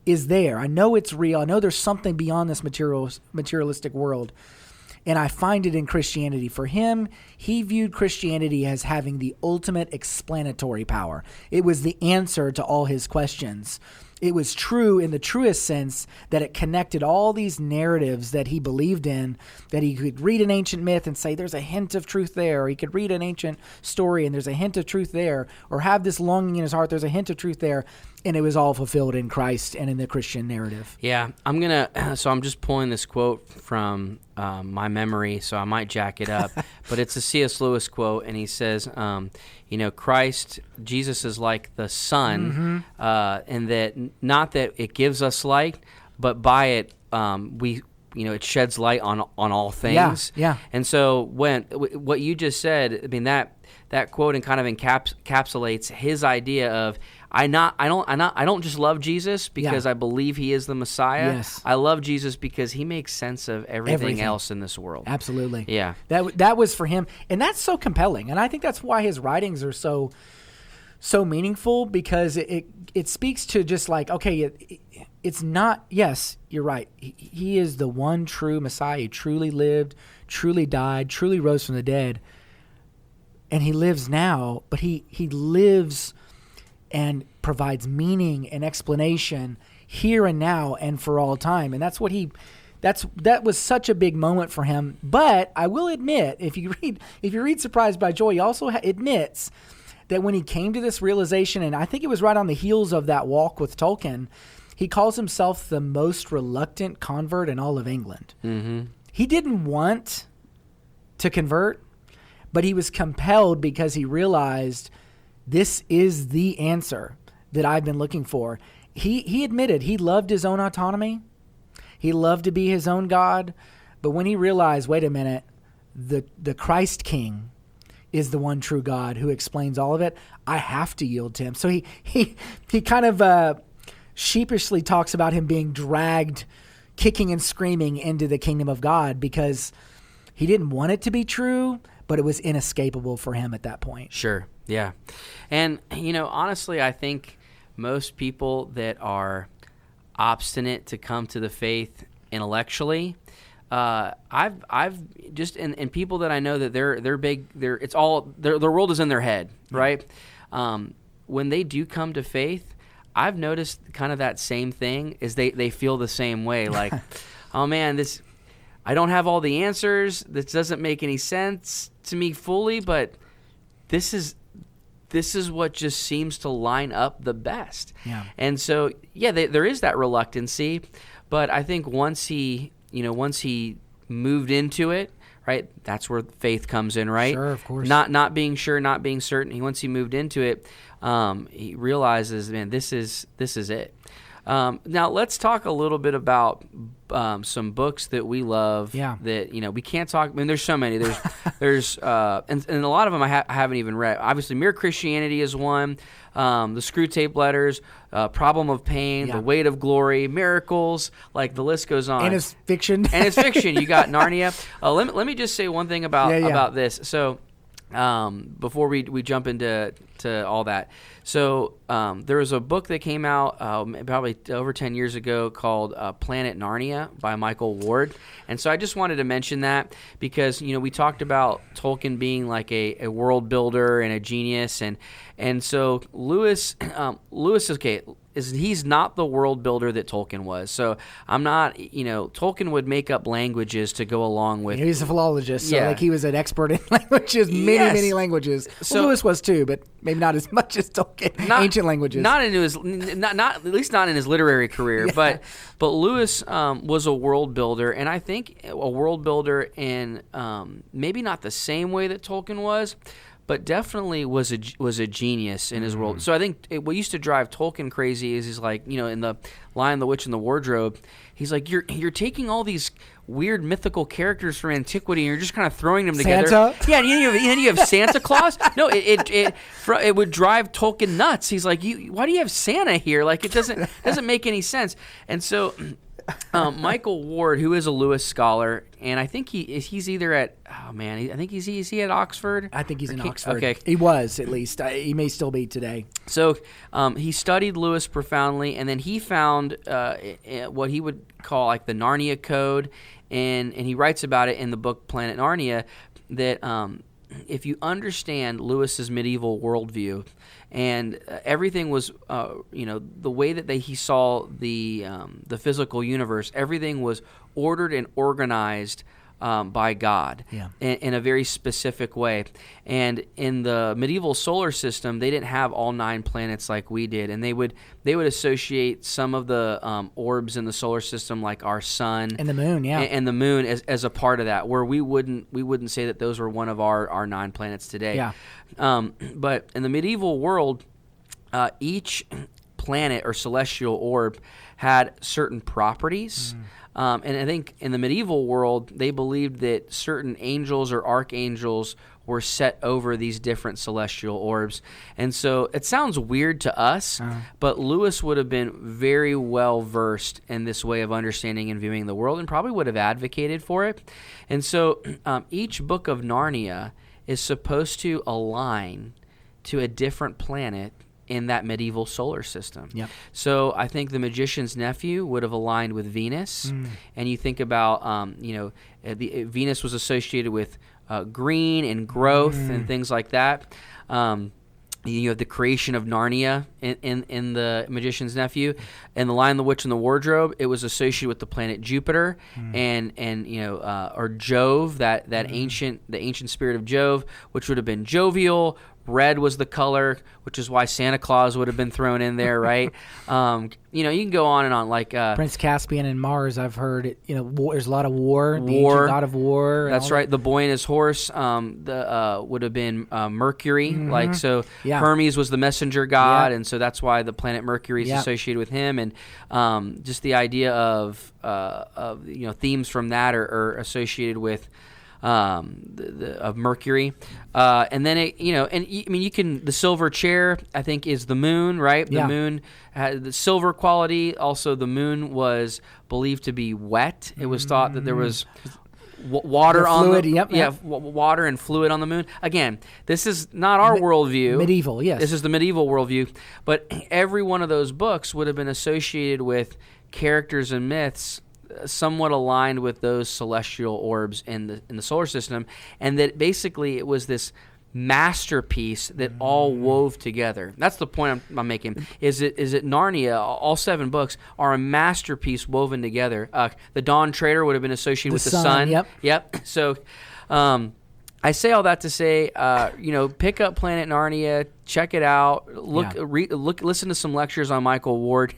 is there. I know it's real. I know there's something beyond this materialistic world. And I find it in Christianity. For him, he viewed Christianity as having the ultimate explanatory power. It was the answer to all his questions. It was true in the truest sense that it connected all these narratives that he believed in, that he could read an ancient myth and say, there's a hint of truth there. Or he could read an ancient story and there's a hint of truth there. Or have this longing in his heart, there's a hint of truth there. And it was all fulfilled in Christ and in the Christian narrative. Yeah, I'm just pulling this quote from my memory, so I might jack it up. But it's a C.S. Lewis quote, and he says, Jesus is like the sun, and that not that it gives us light, but by it it sheds light on all things. Yeah. And so what you just said, I mean that quote and kind of encapsulates his idea of I don't just love Jesus because I believe he is the Messiah. Yes. I love Jesus because he makes sense of everything else in this world. Absolutely. Yeah. That was for him, and that's so compelling. And I think that's why his writings are so meaningful, because it speaks to just like, okay, it's not, yes, you're right. He is the one true Messiah. He truly lived, truly died, truly rose from the dead. And he lives now, but he lives and provides meaning and explanation here and now and for all time. And that's what that was such a big moment for him. But I will admit, if you read Surprised by Joy, he also admits that when he came to this realization, and I think it was right on the heels of that walk with Tolkien, he calls himself the most reluctant convert in all of England. Mm-hmm. He didn't want to convert, but he was compelled because he realized this is the answer that I've been looking for. He admitted he loved his own autonomy. He loved to be his own God. But when he realized, wait a minute, the Christ King is the one true God who explains all of it, I have to yield to him. So he kind of sheepishly talks about him being dragged, kicking and screaming into the kingdom of God, because he didn't want it to be true, but it was inescapable for him at that point. Sure. Yeah. And, honestly, I think most people that are obstinate to come to the faith intellectually, I've just, and people that I know that they're big, it's all, their world is in their head, right? When they do come to faith, I've noticed kind of that same thing is they feel the same way. Like, oh man, I don't have all the answers. This doesn't make any sense to me fully, but this is what just seems to line up the best. Yeah. And so, there is that reluctancy, but I think once he moved into it, right, that's where faith comes in, right? Sure, of course. Not being sure, not being certain. Once he moved into it, he realizes, man, this is it. Now let's talk a little bit about some books that we love. Yeah. That we can't talk. I mean, there's so many. There's and a lot of them I haven't even read. Obviously, Mere Christianity is one. The Screwtape Letters, Problem of Pain, The Weight of Glory, Miracles. Like the list goes on. And it's fiction. You got Narnia. Let me just say one thing about this. So. Before we jump into all that, so there was a book that came out probably over 10 years ago called Planet Narnia by Michael Ward, and so I just wanted to mention that because we talked about Tolkien being like a world builder and a genius, and so Lewis he's not the world builder that Tolkien was. So I'm not, Tolkien would make up languages to go along with. He's a philologist, so like he was an expert in languages, many languages. So Lewis was too, but maybe maybe not as much as Tolkien. Ancient languages, not into his, not at least not in his literary career. Yeah. But Lewis was a world builder, and I think a world builder in maybe not the same way that Tolkien was, but definitely was a genius in his world. So I think what used to drive Tolkien crazy is he's like, in the Lion, the Witch, and the Wardrobe, he's like, you're taking all these weird mythical characters from antiquity and you're just kind of throwing them together. Santa? Yeah, and then you have Santa Claus. No, it would drive Tolkien nuts. He's like, why do you have Santa here? Like, it doesn't make any sense. And so Michael Ward, who is a Lewis scholar, and I think he's either at is he at Oxford? I think he's in Oxford. Okay, he was at least. He may still be today. So he studied Lewis profoundly, and then he found what he would call like the Narnia Code, and he writes about it in the book Planet Narnia that if you understand Lewis's medieval worldview. And everything was, the way that he saw the physical universe. Everything was ordered and organized by God in a very specific way. And in the medieval solar system, they didn't have all 9 planets like we did, and they would associate some of the orbs in the solar system, like our sun and the moon, and the moon as a part of that. Where we wouldn't say that those were one of our 9 planets today. Yeah. But in the medieval world, each planet or celestial orb had certain properties. And I think in the medieval world, they believed that certain angels or archangels were set over these different celestial orbs. And so it sounds weird to us, but Lewis would have been very well versed in this way of understanding and viewing the world and probably would have advocated for it. And so each book of Narnia is supposed to align to a different planet in that medieval solar system. Yep. So I think the Magician's Nephew would have aligned with Venus, and you think about Venus was associated with green and growth and things like that. You have the creation of Narnia in the Magician's Nephew, and the Lion, the Witch, and the Wardrobe. It was associated with the planet Jupiter or Jove, the ancient spirit of Jove, which would have been jovial. Red was the color, which is why Santa Claus would have been thrown in there, right? You can go on and on. Like Prince Caspian and Mars, I've heard. There's a lot of war. The ancient god of war. That's right. The boy and his horse would have been Mercury. Like so, Hermes was the messenger god, and so that's why the planet Mercury is associated with him. And just the idea of themes from that are associated with. Of Mercury, and then the silver chair I think is the moon, right? The moon had the silver quality. Also, the moon was believed to be wet. It was thought that there was water on the water and fluid on the moon. Again, this is not our worldview. Medieval, yes. This is the medieval worldview, but every one of those books would have been associated with characters and myths somewhat aligned with those celestial orbs in the solar system, and that basically it was this masterpiece that all wove together. That's the point I'm making. Is it Narnia? All 7 books are a masterpiece woven together. The Dawn Treader would have been associated with the sun. Yep. So. I say all that to say, pick up Planet Narnia, check it out, listen to some lectures on Michael Ward.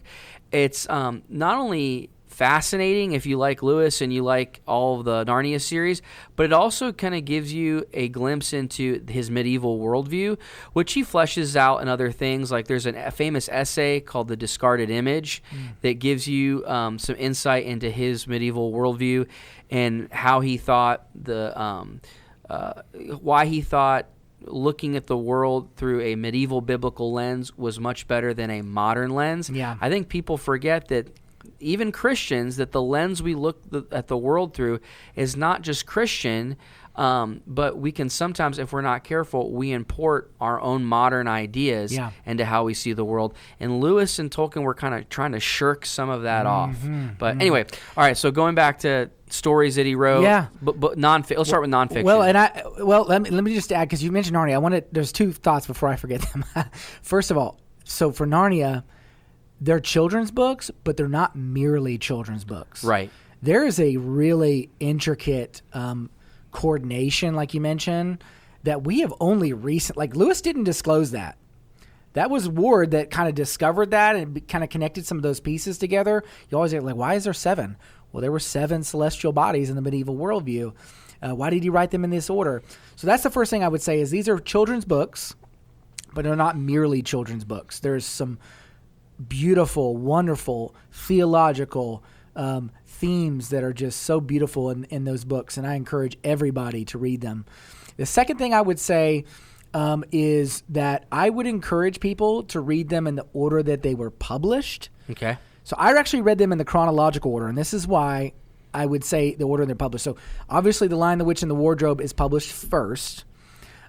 It's not only fascinating if you like Lewis and you like all of the Narnia series, but it also kind of gives you a glimpse into his medieval worldview, which he fleshes out in other things. Like there's a famous essay called The Discarded Image that gives you some insight into his medieval worldview and how he thought why he thought looking at the world through a medieval biblical lens was much better than a modern lens. Yeah. I think people forget that even Christians, that the lens we look at the world through is not just Christian, but we can sometimes, if we're not careful, we import our own modern ideas into how we see the world. And Lewis and Tolkien were kind of trying to shirk some of that off. But anyway, all right, so going back to stories that he wrote, but let's start with nonfiction. Let me just add, because you mentioned Narnia. There's 2 thoughts before I forget them. First of all, so for Narnia, they're children's books, but they're not merely children's books. Right. There is a really intricate coordination, like you mentioned, that we have only recent. Like Lewis didn't disclose that that was Ward that kind of discovered that and kind of connected some of those pieces together. You always get like, why is there 7? Well, there were 7 celestial bodies in the medieval worldview. Why did he write them in this order? So that's the first thing I would say is these are children's books, but they're not merely children's books. There's some beautiful, wonderful, theological themes that are just so beautiful in those books, and I encourage everybody to read them. The second thing I would say is that I would encourage people to read them in the order that they were published. Okay. So I actually read them in the chronological order, and this is why I would say the order they're published. So obviously The Lion, the Witch, and the Wardrobe is published first.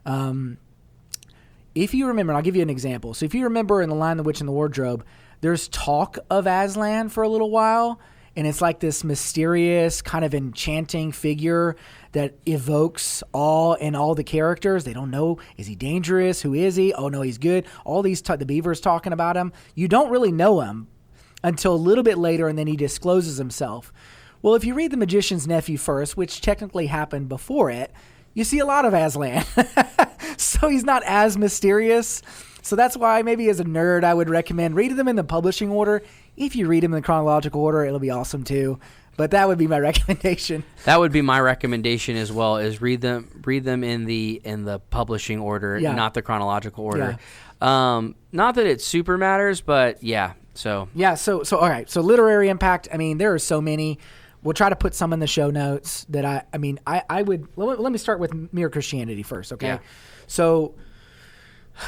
If you remember, and I'll give you an example. So if you remember in The Lion, the Witch, and the Wardrobe, there's talk of Aslan for a little while, and it's like this mysterious kind of enchanting figure that evokes awe in all the characters. They don't know, is he dangerous? Who is he? Oh, no, he's good. All these, the Beaver's talking about him. You don't really know him until a little bit later, and then he discloses himself. Well, if you read The Magician's Nephew first, which technically happened before it, you see a lot of Aslan. So he's not as mysterious. So that's why maybe as a nerd, I would recommend reading them in the publishing order. If you read them in the chronological order, it'll be awesome too. But that would be my recommendation. That would be my recommendation as well, is read them in the publishing order, not the chronological order. Yeah. Not that it super matters, but yeah. So all right. So literary impact, I mean, there are so many. We'll try to put some in the show notes that I would, let me start with Mere Christianity first, okay? Yeah. So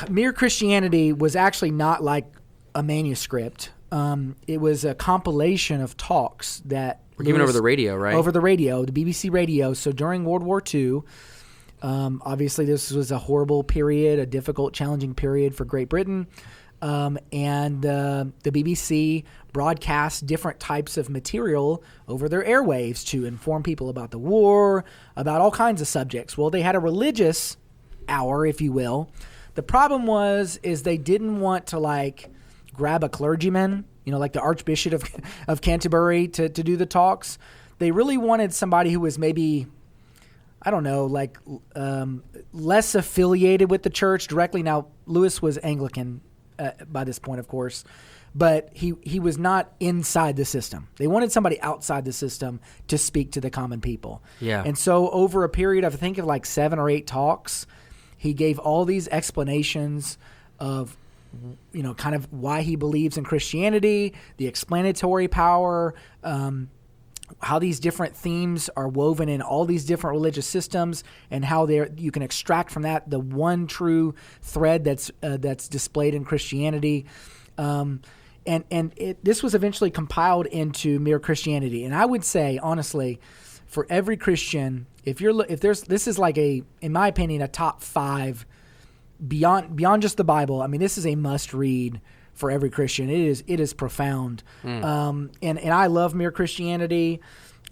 Mere Christianity was actually not like a manuscript. It was a compilation of talks that were given over the radio, right? Over the radio, the BBC radio. So during World War II, obviously this was a horrible period, a difficult, challenging period for Great Britain. And the BBC broadcast different types of material over their airwaves to inform people about the war, about all kinds of subjects. Well, they had a religious hour, if you will. The problem is they didn't want to like grab a clergyman, like the Archbishop of Canterbury to do the talks. They really wanted somebody who was maybe, I don't know, like less affiliated with the church directly. Now, Lewis was Anglican by this point, of course, but he was not inside the system. They wanted somebody outside the system to speak to the common people. Yeah. And so over a period of, I think, of like 7 or 8 talks, he gave all these explanations of, kind of why he believes in Christianity, the explanatory power, how these different themes are woven in all these different religious systems, and how you can extract from that the one true thread that's displayed in Christianity. This was eventually compiled into Mere Christianity. And I would say, honestly, for every Christian, this is like in my opinion, a top 5 beyond just the Bible. I mean, this is a must read for every Christian. It is profound. And I love Mere Christianity.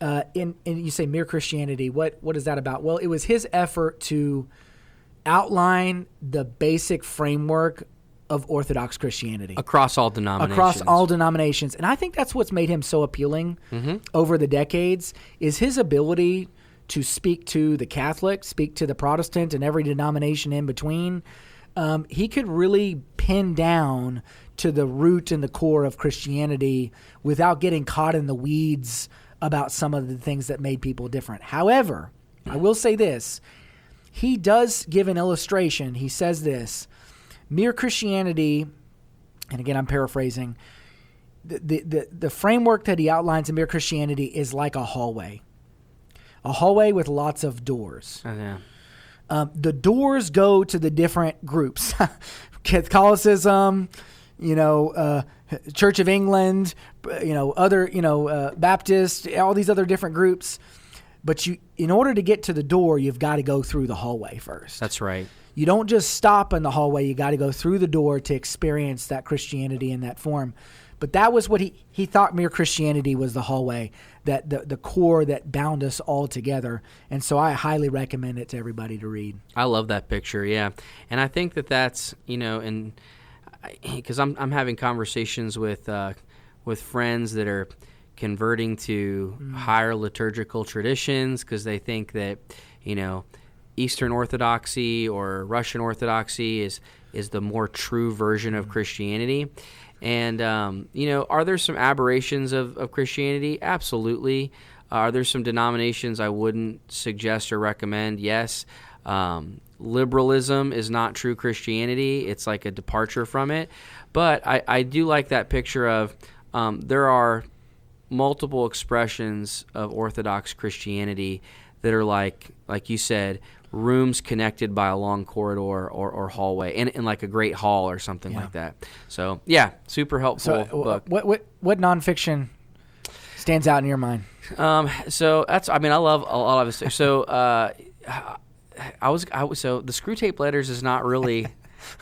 And you say Mere Christianity, what is that about? Well, it was his effort to outline the basic framework of Orthodox Christianity. Across all denominations. And I think that's what's made him so appealing over the decades, is his ability to speak to the Catholic, speak to the Protestant, and every denomination in between. He could really pin down to the root and the core of Christianity without getting caught in the weeds about some of the things that made people different. However, I will say this. He does give an illustration. He says this: Mere Christianity, and again I'm paraphrasing, the framework that he outlines in Mere Christianity is like a hallway with lots of doors. Oh, yeah. The doors go to the different groups: Catholicism, Church of England, other, Baptist, all these other different groups. But in order to get to the door, you've got to go through the hallway first. That's right. You don't just stop in the hallway. You got to go through the door to experience that Christianity in that form. But that was what he thought Mere Christianity was, the hallway, that the core that bound us all together. And so I highly recommend it to everybody to read. I love that picture, yeah. And I think that's, because I'm having conversations with friends that are converting to higher liturgical traditions because they think that, Eastern Orthodoxy or Russian Orthodoxy is the more true version of Christianity. And, are there some aberrations of Christianity? Absolutely. Are there some denominations I wouldn't suggest or recommend? Yes. Liberalism is not true Christianity. It's like a departure from it. But I do like that picture of there are multiple expressions of Orthodox Christianity that are like you said, rooms connected by a long corridor or hallway in like a great hall or something like that. So, yeah, super helpful book. What nonfiction stands out in your mind? So I love a lot of it. So, so the Screwtape Letters is not really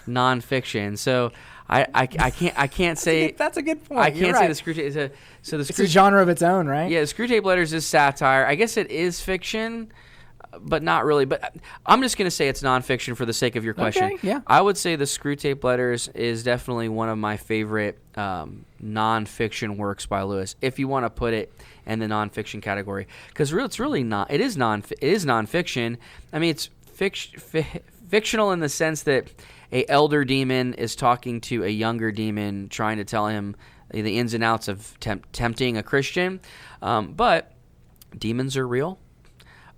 nonfiction. So I can't say that's a good point. I can't say the Screwtape. So it's a genre of its own, right? Yeah, the Screwtape Letters is satire. I guess it is fiction, but not really. But I'm just going to say it's nonfiction for the sake of your question. Okay, yeah. I would say the Screwtape Letters is definitely one of my favorite nonfiction works by Lewis, if you want to put it in the nonfiction category, because it's really not. It is nonfiction. I mean, it's fictional in the sense that a elder demon is talking to a younger demon, trying to tell him the ins and outs of tempting a Christian. But demons are real.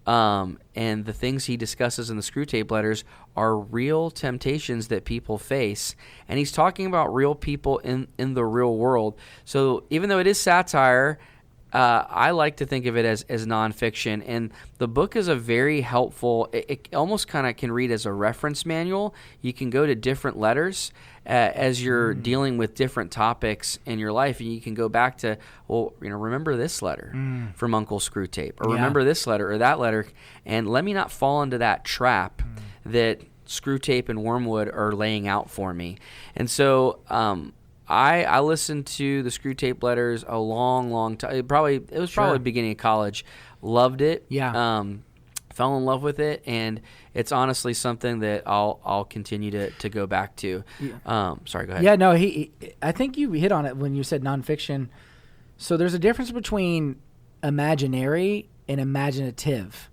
And the things he discusses in the Screwtape Letters are real temptations that people face. And he's talking about real people in the real world. So even though it is satire, I like to think of it as nonfiction. And the book is a very helpful, it almost kind of can read as a reference manual. You can go to different letters as you're dealing with different topics in your life. And you can go back to, remember this letter from Uncle Screwtape, or remember this letter or that letter. And let me not fall into that trap that Screwtape and Wormwood are laying out for me. And so, I listened to the Screwtape Letters a long time. It was probably beginning of college. Loved it. Yeah. Fell in love with it, and it's honestly something that I'll continue to go back to. Yeah. Sorry, go ahead. Yeah, no, I think you hit on it when you said nonfiction. So there's a difference between imaginary and imaginative.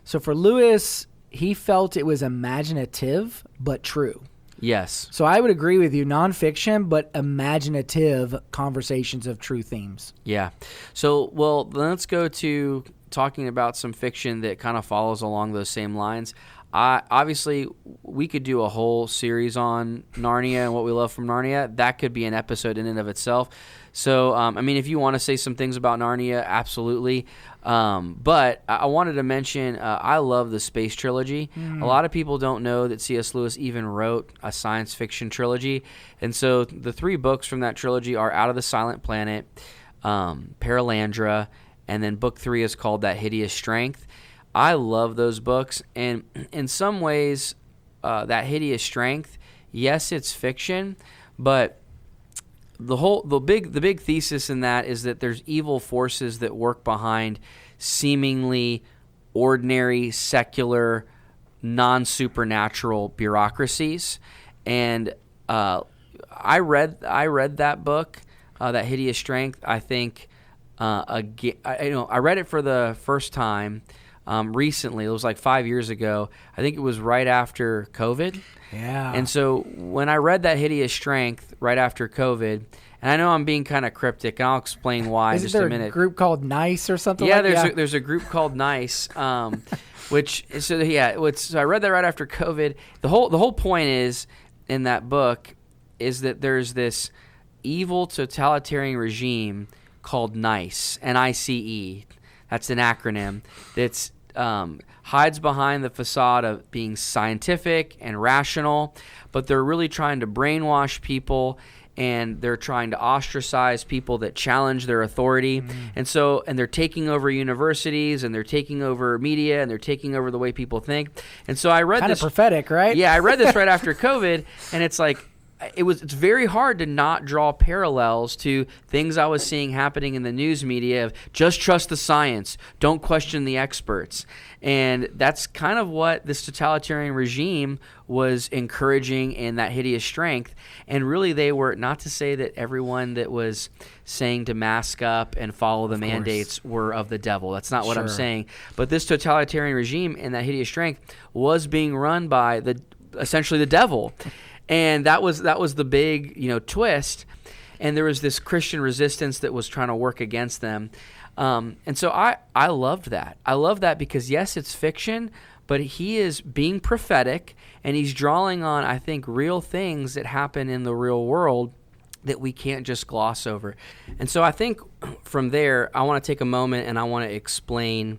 So for Lewis, he felt it was imaginative but true. Yes. So I would agree with you, nonfiction, but imaginative conversations of true themes. Yeah. So, well, let's go to talking about some fiction that kind of follows along those same lines. Obviously, we could do a whole series on Narnia and what we love from Narnia. That could be an episode in and of itself. So, if you want to say some things about Narnia, absolutely. But I wanted to mention, I love the space trilogy. A lot of people don't know that C.S. Lewis even wrote a science fiction trilogy. And so the 3 books from that trilogy are Out of the Silent Planet, Paralandra, and then book 3 is called That Hideous Strength. I love those books. And in some ways, That Hideous Strength, yes, it's fiction, but the big thesis in that is that there's evil forces that work behind seemingly ordinary, secular, non-supernatural bureaucracies. And I read that book, That Hideous Strength. I think I read it for the first time recently. It was like 5 years ago. I think it was right after COVID. Yeah. And so when I read That Hideous Strength right after COVID, and I know I'm being kind of cryptic, and I'll explain why in just a minute. Is there a group called NICE or something? Yeah, there's a group called NICE, so I read that right after COVID. The whole point is in that book is that there's this evil totalitarian regime called NICE, N-I-C-E. That's an acronym that's hides behind the facade of being scientific and rational, but they're really trying to brainwash people, and they're trying to ostracize people that challenge their authority. And they're taking over universities, and they're taking over media, and they're taking over the way people think. And so I read this. Kind of prophetic, right? Yeah, I read this right after COVID, and it's like, it's very hard to not draw parallels to things I was seeing happening in the news media of just trust the science, don't question the experts. And that's kind of what this totalitarian regime was encouraging in that hideous strength. And really they were, not to say that everyone that was saying to mask up and follow the mandates were of the devil. That's not what I'm saying. But this totalitarian regime in that hideous strength was being run by essentially the devil. And that was the big, twist. And there was this Christian resistance that was trying to work against them. And so I loved that. I love that because, yes, it's fiction, but he is being prophetic, and he's drawing on, I think, real things that happen in the real world that we can't just gloss over. And so I think from there, I want to take a moment and I want to explain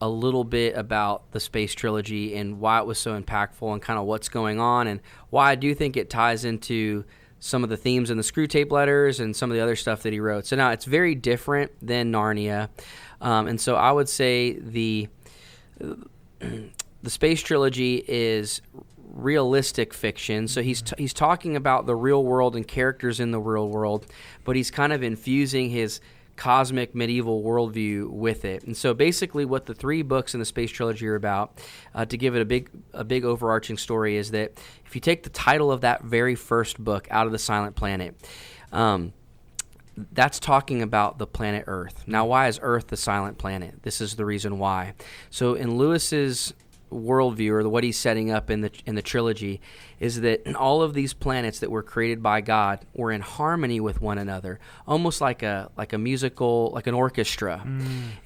a little bit about the Space Trilogy and why it was so impactful and kind of what's going on and why I do think it ties into some of the themes in the Screwtape Letters and some of the other stuff that he wrote. So now it's very different than Narnia. And so I would say the Space Trilogy is realistic fiction. So he's talking about the real world and characters in the real world, but he's kind of infusing his cosmic medieval worldview with it. And so basically what the 3 books in the Space Trilogy are about, to give it a big overarching story, is that if you take the title of that very first book, Out of the Silent Planet, that's talking about the planet Earth. Now, why is Earth the silent planet? This is the reason why. So in Lewis's worldview, or what he's setting up in the trilogy, is that all of these planets that were created by God were in harmony with one another, almost like a musical, like an orchestra.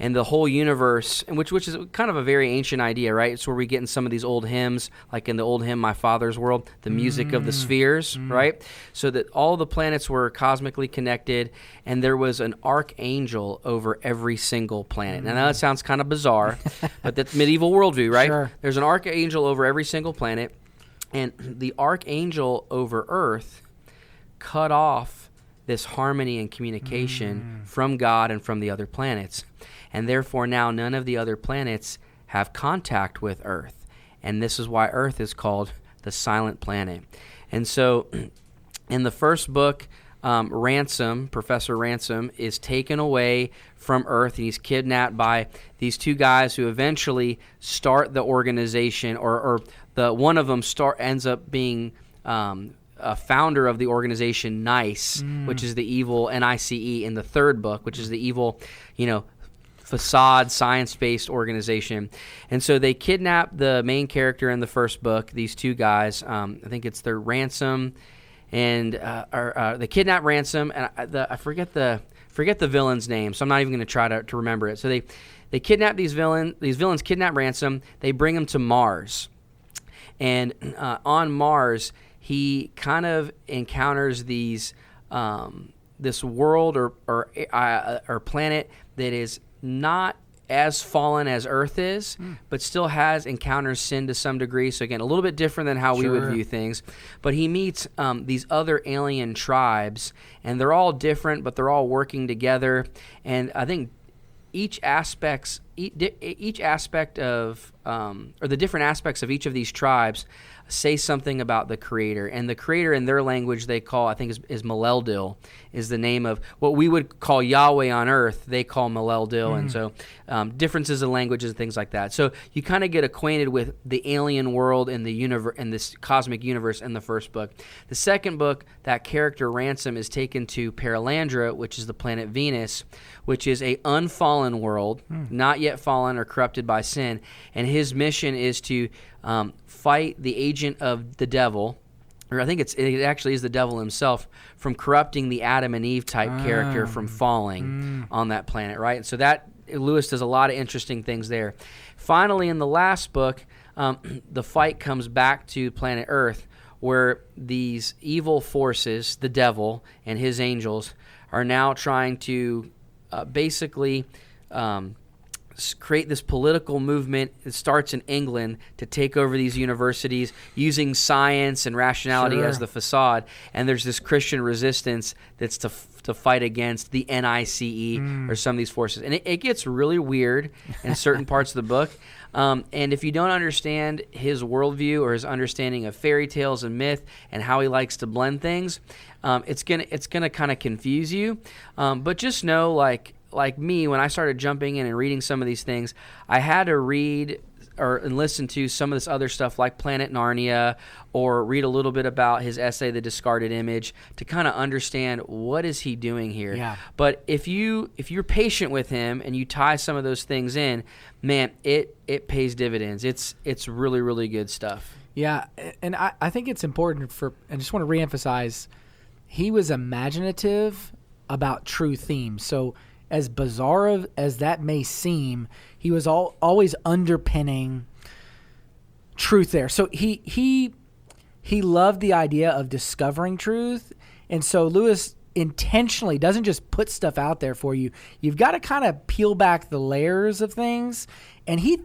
And the whole universe, which is kind of a very ancient idea, right? It's where we get in some of these old hymns, like in the old hymn My Father's World, the music of the spheres, right? So that all the planets were cosmically connected, and there was an archangel over every single planet. Now that sounds kind of bizarre, but that's medieval worldview, right? Sure. There's an archangel over every single planet, and the archangel over Earth cut off this harmony and communication from God and from the other planets. And therefore now none of the other planets have contact with Earth. And this is why Earth is called the silent planet. And so in the first book, Professor Ransom, is taken away from Earth, and he's kidnapped by these 2 guys who eventually start the organization, or the one of them ends up being a founder of the organization NICE, which is the evil NICE in the 3rd book, which is the evil, facade science-based organization. And so they kidnap the main character in the first book, these 2 guys. I think it's their Ransom. And they kidnap Ransom, and I forget the villain's name, so I'm not even going to try to remember it. So they kidnap these villains. These villains kidnap Ransom. They bring him to Mars, and on Mars he kind of encounters this world or planet that is not as fallen as Earth is, but still encounters sin to some degree. So again, a little bit different than how we would view things. But he meets these other alien tribes, and they're all different, but they're all working together. And I think each aspect of, or the different aspects of each of these tribes say something about the Creator. And the Creator in their language they call, I think is Maleldil, is the name of what we would call Yahweh on earth, they call Maleldil. And so differences in languages and things like that. So you kind of get acquainted with the alien world and the universe and this cosmic universe in the first book. The second book, that character Ransom is taken to Paralandra, which is the planet Venus, which is a unfallen world, not yet fallen or corrupted by sin. And his mission is to fight the agent of the devil, or I think it actually is the devil himself, from corrupting the Adam and Eve type character from falling on that planet, right? And so that Lewis does a lot of interesting things there. Finally, in the last book, the fight comes back to planet Earth, where these evil forces, the devil and his angels, are now trying to basically create this political movement that starts in England to take over these universities using science and rationality as the facade. And there's this Christian resistance that's to fight against the NICE or some of these forces. And it gets really weird in certain parts of the book. And if you don't understand his worldview or his understanding of fairy tales and myth and how he likes to blend things, it's gonna kind of confuse you. But just know, like me, when I started jumping in and reading some of these things, I had to read and listen to some of this other stuff like Planet Narnia, or read a little bit about his essay, The Discarded Image, to kind of understand what is he doing here. Yeah. But if you're patient with him and you tie some of those things in, man, it pays dividends. It's really, really good stuff. Yeah, and I think it's important I just want to reemphasize, he was imaginative about true themes. So as bizarre as that may seem, he was always underpinning truth there. So he loved the idea of discovering truth, and so Lewis intentionally doesn't just put stuff out there for you. You've got to kind of peel back the layers of things, and he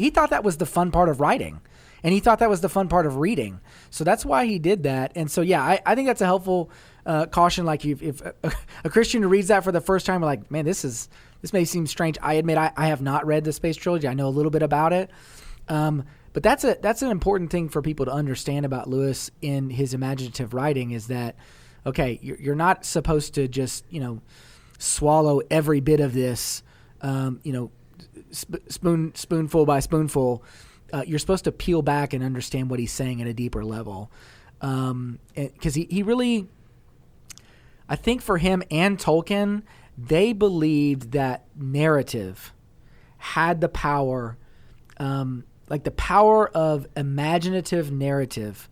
thought that was the fun part of writing, and he thought that was the fun part of reading. So that's why he did that. And so yeah, I think that's a helpful caution. Like if a Christian who reads that for the first time, like, man, this may seem strange. I admit I have not read the Space Trilogy. I know a little bit about it. But that's an important thing for people to understand about Lewis in his imaginative writing, is that, okay, you're not supposed to just, swallow every bit of this, spoonful by spoonful. You're supposed to peel back and understand what he's saying at a deeper level. Because he really, I think for him and Tolkien, they believed that narrative had the power, like the power of imaginative narrative,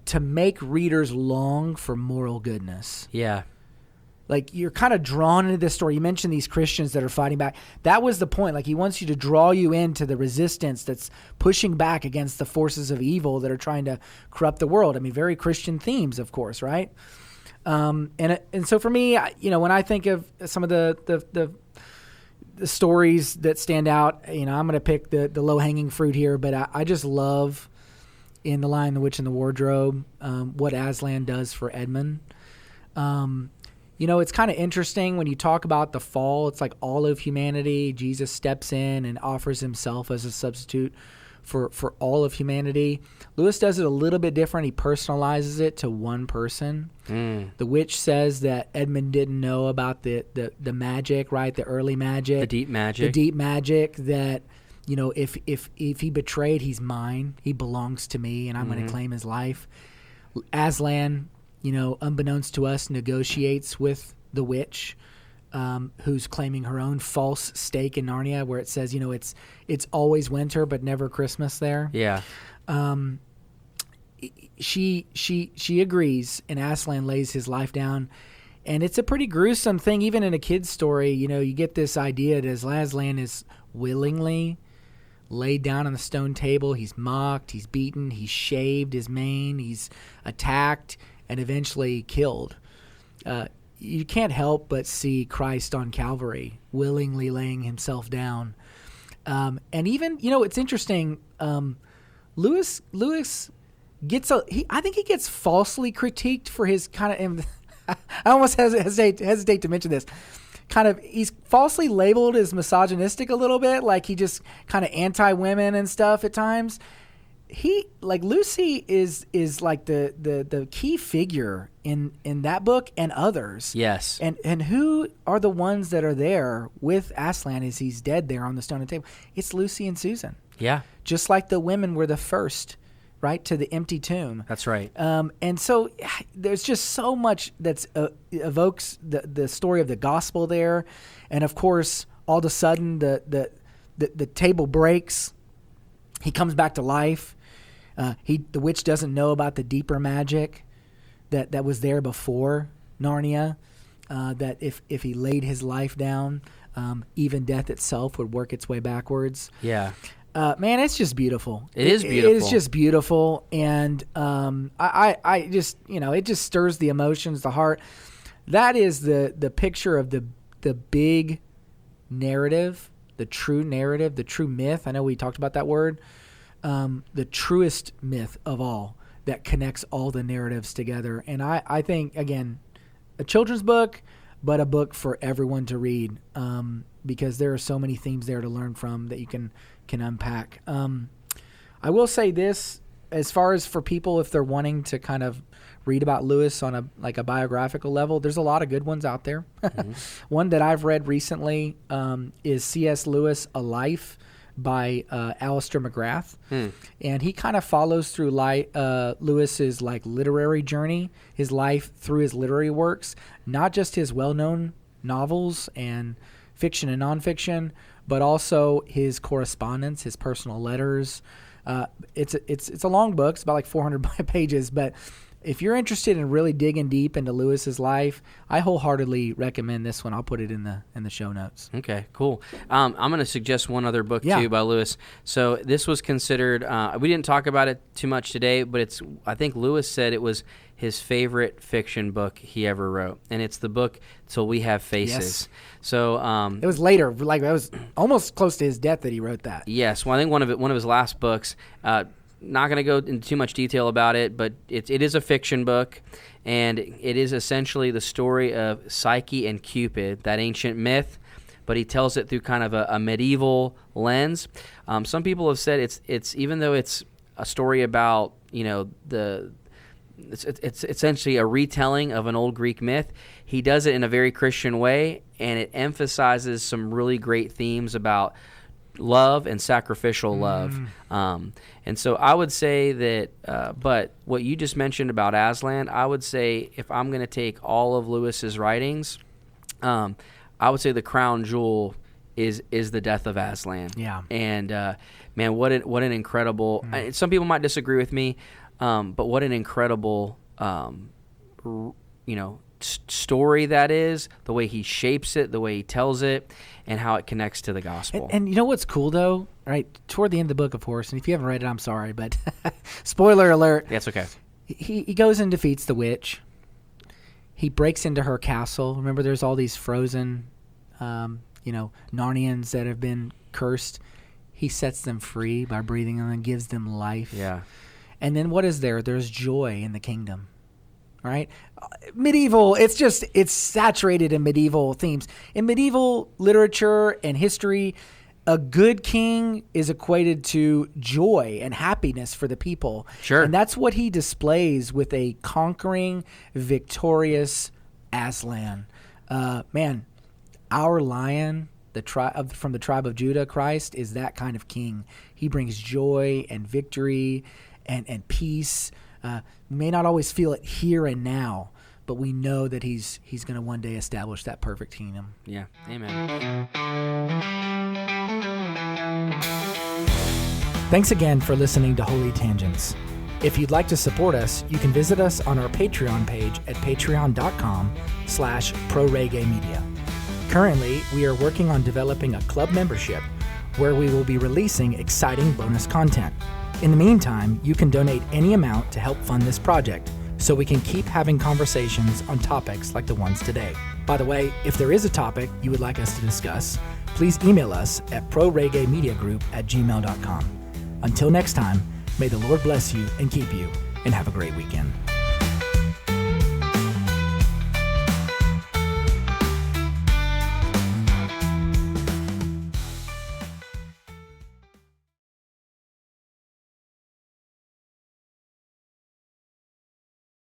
to make readers long for moral goodness. Yeah. Like, you're kind of drawn into this story. You mentioned these Christians that are fighting back. That was the point. Like, he wants you to draw you into the resistance that's pushing back against the forces of evil that are trying to corrupt the world. I mean, very Christian themes, of course, right? And so for me, when I think of some of the stories that stand out, I'm going to pick the low-hanging fruit here, but I just love in The Lion, the Witch, and the Wardrobe what Aslan does for Edmund. It's kind of interesting when you talk about the fall. It's like all of humanity. Jesus steps in and offers himself as a substitute for all of humanity. Lewis does it a little bit different. He personalizes it to one person. The witch says that Edmund didn't know about the magic, right? The early magic. The deep magic. The deep magic that, if he betrayed, he's mine. He belongs to me, and I'm going to claim his life. Aslan, unbeknownst to us, negotiates with the witch, who's claiming her own false stake in Narnia, where it says, it's always winter but never Christmas there. Yeah. She agrees, and Aslan lays his life down, and it's a pretty gruesome thing. Even in a kid's story, you get this idea that as Aslan is willingly laid down on the stone table, he's mocked, he's beaten, he's shaved his mane, he's attacked, and eventually killed. You can't help but see Christ on Calvary willingly laying himself down. And even, it's interesting, Lewis gets I think he gets falsely critiqued for his kind of, I almost hesitate to mention this, he's falsely labeled as misogynistic a little bit, like he just kind of anti-women and stuff at times. Lucy is like the key figure in that book and others. Yes. And who are the ones that are there with Aslan as he's dead there on the stone table? It's Lucy and Susan. Yeah. Just like the women were the first, right, to the empty tomb. That's right. And so there's just so much that evokes the story of the gospel there. And of course, all of a sudden the table breaks. He comes back to life. The witch doesn't know about the deeper magic that was there before Narnia. That if he laid his life down, even death itself would work its way backwards. Yeah. Man, it's just beautiful. It is beautiful. It is just beautiful, and I just it just stirs the emotions, the heart. That is the picture of the big narrative, the true narrative, the true myth. I know we talked about that word. The truest myth of all that connects all the narratives together. And I think, again, a children's book, but a book for everyone to read, because there are so many themes there to learn from that you can unpack. I will say this, as far as for people, if they're wanting to kind of read about Lewis on a biographical level, there's a lot of good ones out there. One that I've read recently is C.S. Lewis, A Life by Alister McGrath. And he kind of follows through Lewis's literary journey, his life through his literary works, not just his well-known novels and fiction and nonfiction, but also his correspondence, his personal letters. It's a long book. It's about 400 pages, but if you're interested in really digging deep into Lewis's life, I wholeheartedly recommend this one. I'll put it in the show notes. Okay, cool. I'm going to suggest one other book too by Lewis. So this was considered. We didn't talk about it too much today, but I think Lewis said it was his favorite fiction book he ever wrote, and it's the book "Till We Have Faces." Yes. So it was later, it was almost close to his death that he wrote that. Yes, well, I think one of his last books. Not going to go into too much detail about it, but it is a fiction book, and it is essentially the story of Psyche and Cupid, that ancient myth, but he tells it through kind of a medieval lens. Some people have said it's even though it's a story about it's essentially a retelling of an old Greek myth, he does it in a very Christian way, and it emphasizes some really great themes about love and sacrificial love. And so I would say that, but what you just mentioned about Aslan, I would say if I'm going to take all of Lewis's writings, I would say the crown jewel is the death of Aslan. Yeah. And man, what an incredible, some people might disagree with me, but what an incredible, story that is, the way he shapes it, the way he tells it, and how it connects to the gospel. And you know what's cool, though? Right, toward the end of the book, of course, and if you haven't read it, I'm sorry, but spoiler alert. That's okay. He goes and defeats the witch. He breaks into her castle. Remember, there's all these frozen, Narnians that have been cursed. He sets them free by breathing on them and gives them life. Yeah. And then what is there? There's joy in the kingdom. Right? Medieval, it's saturated in medieval themes. In medieval literature and history, a good king is equated to joy and happiness for the people. Sure. And that's what he displays with a conquering, victorious Aslan. Man, our lion, from the tribe of Judah, Christ, is that kind of king. He brings joy and victory and peace. We may not always feel it here and now, but we know that he's going to one day establish that perfect kingdom. Yeah. Amen. Thanks again for listening to Holy Tangents. If you'd like to support us, you can visit us on our Patreon page at patreon.com/ProReggaeMedia. Currently, we are working on developing a club membership where we will be releasing exciting bonus content. In the meantime, you can donate any amount to help fund this project so we can keep having conversations on topics like the ones today. By the way, if there is a topic you would like us to discuss, please email us at proreggaemediagroup@gmail.com. Until next time, may the Lord bless you and keep you, and have a great weekend.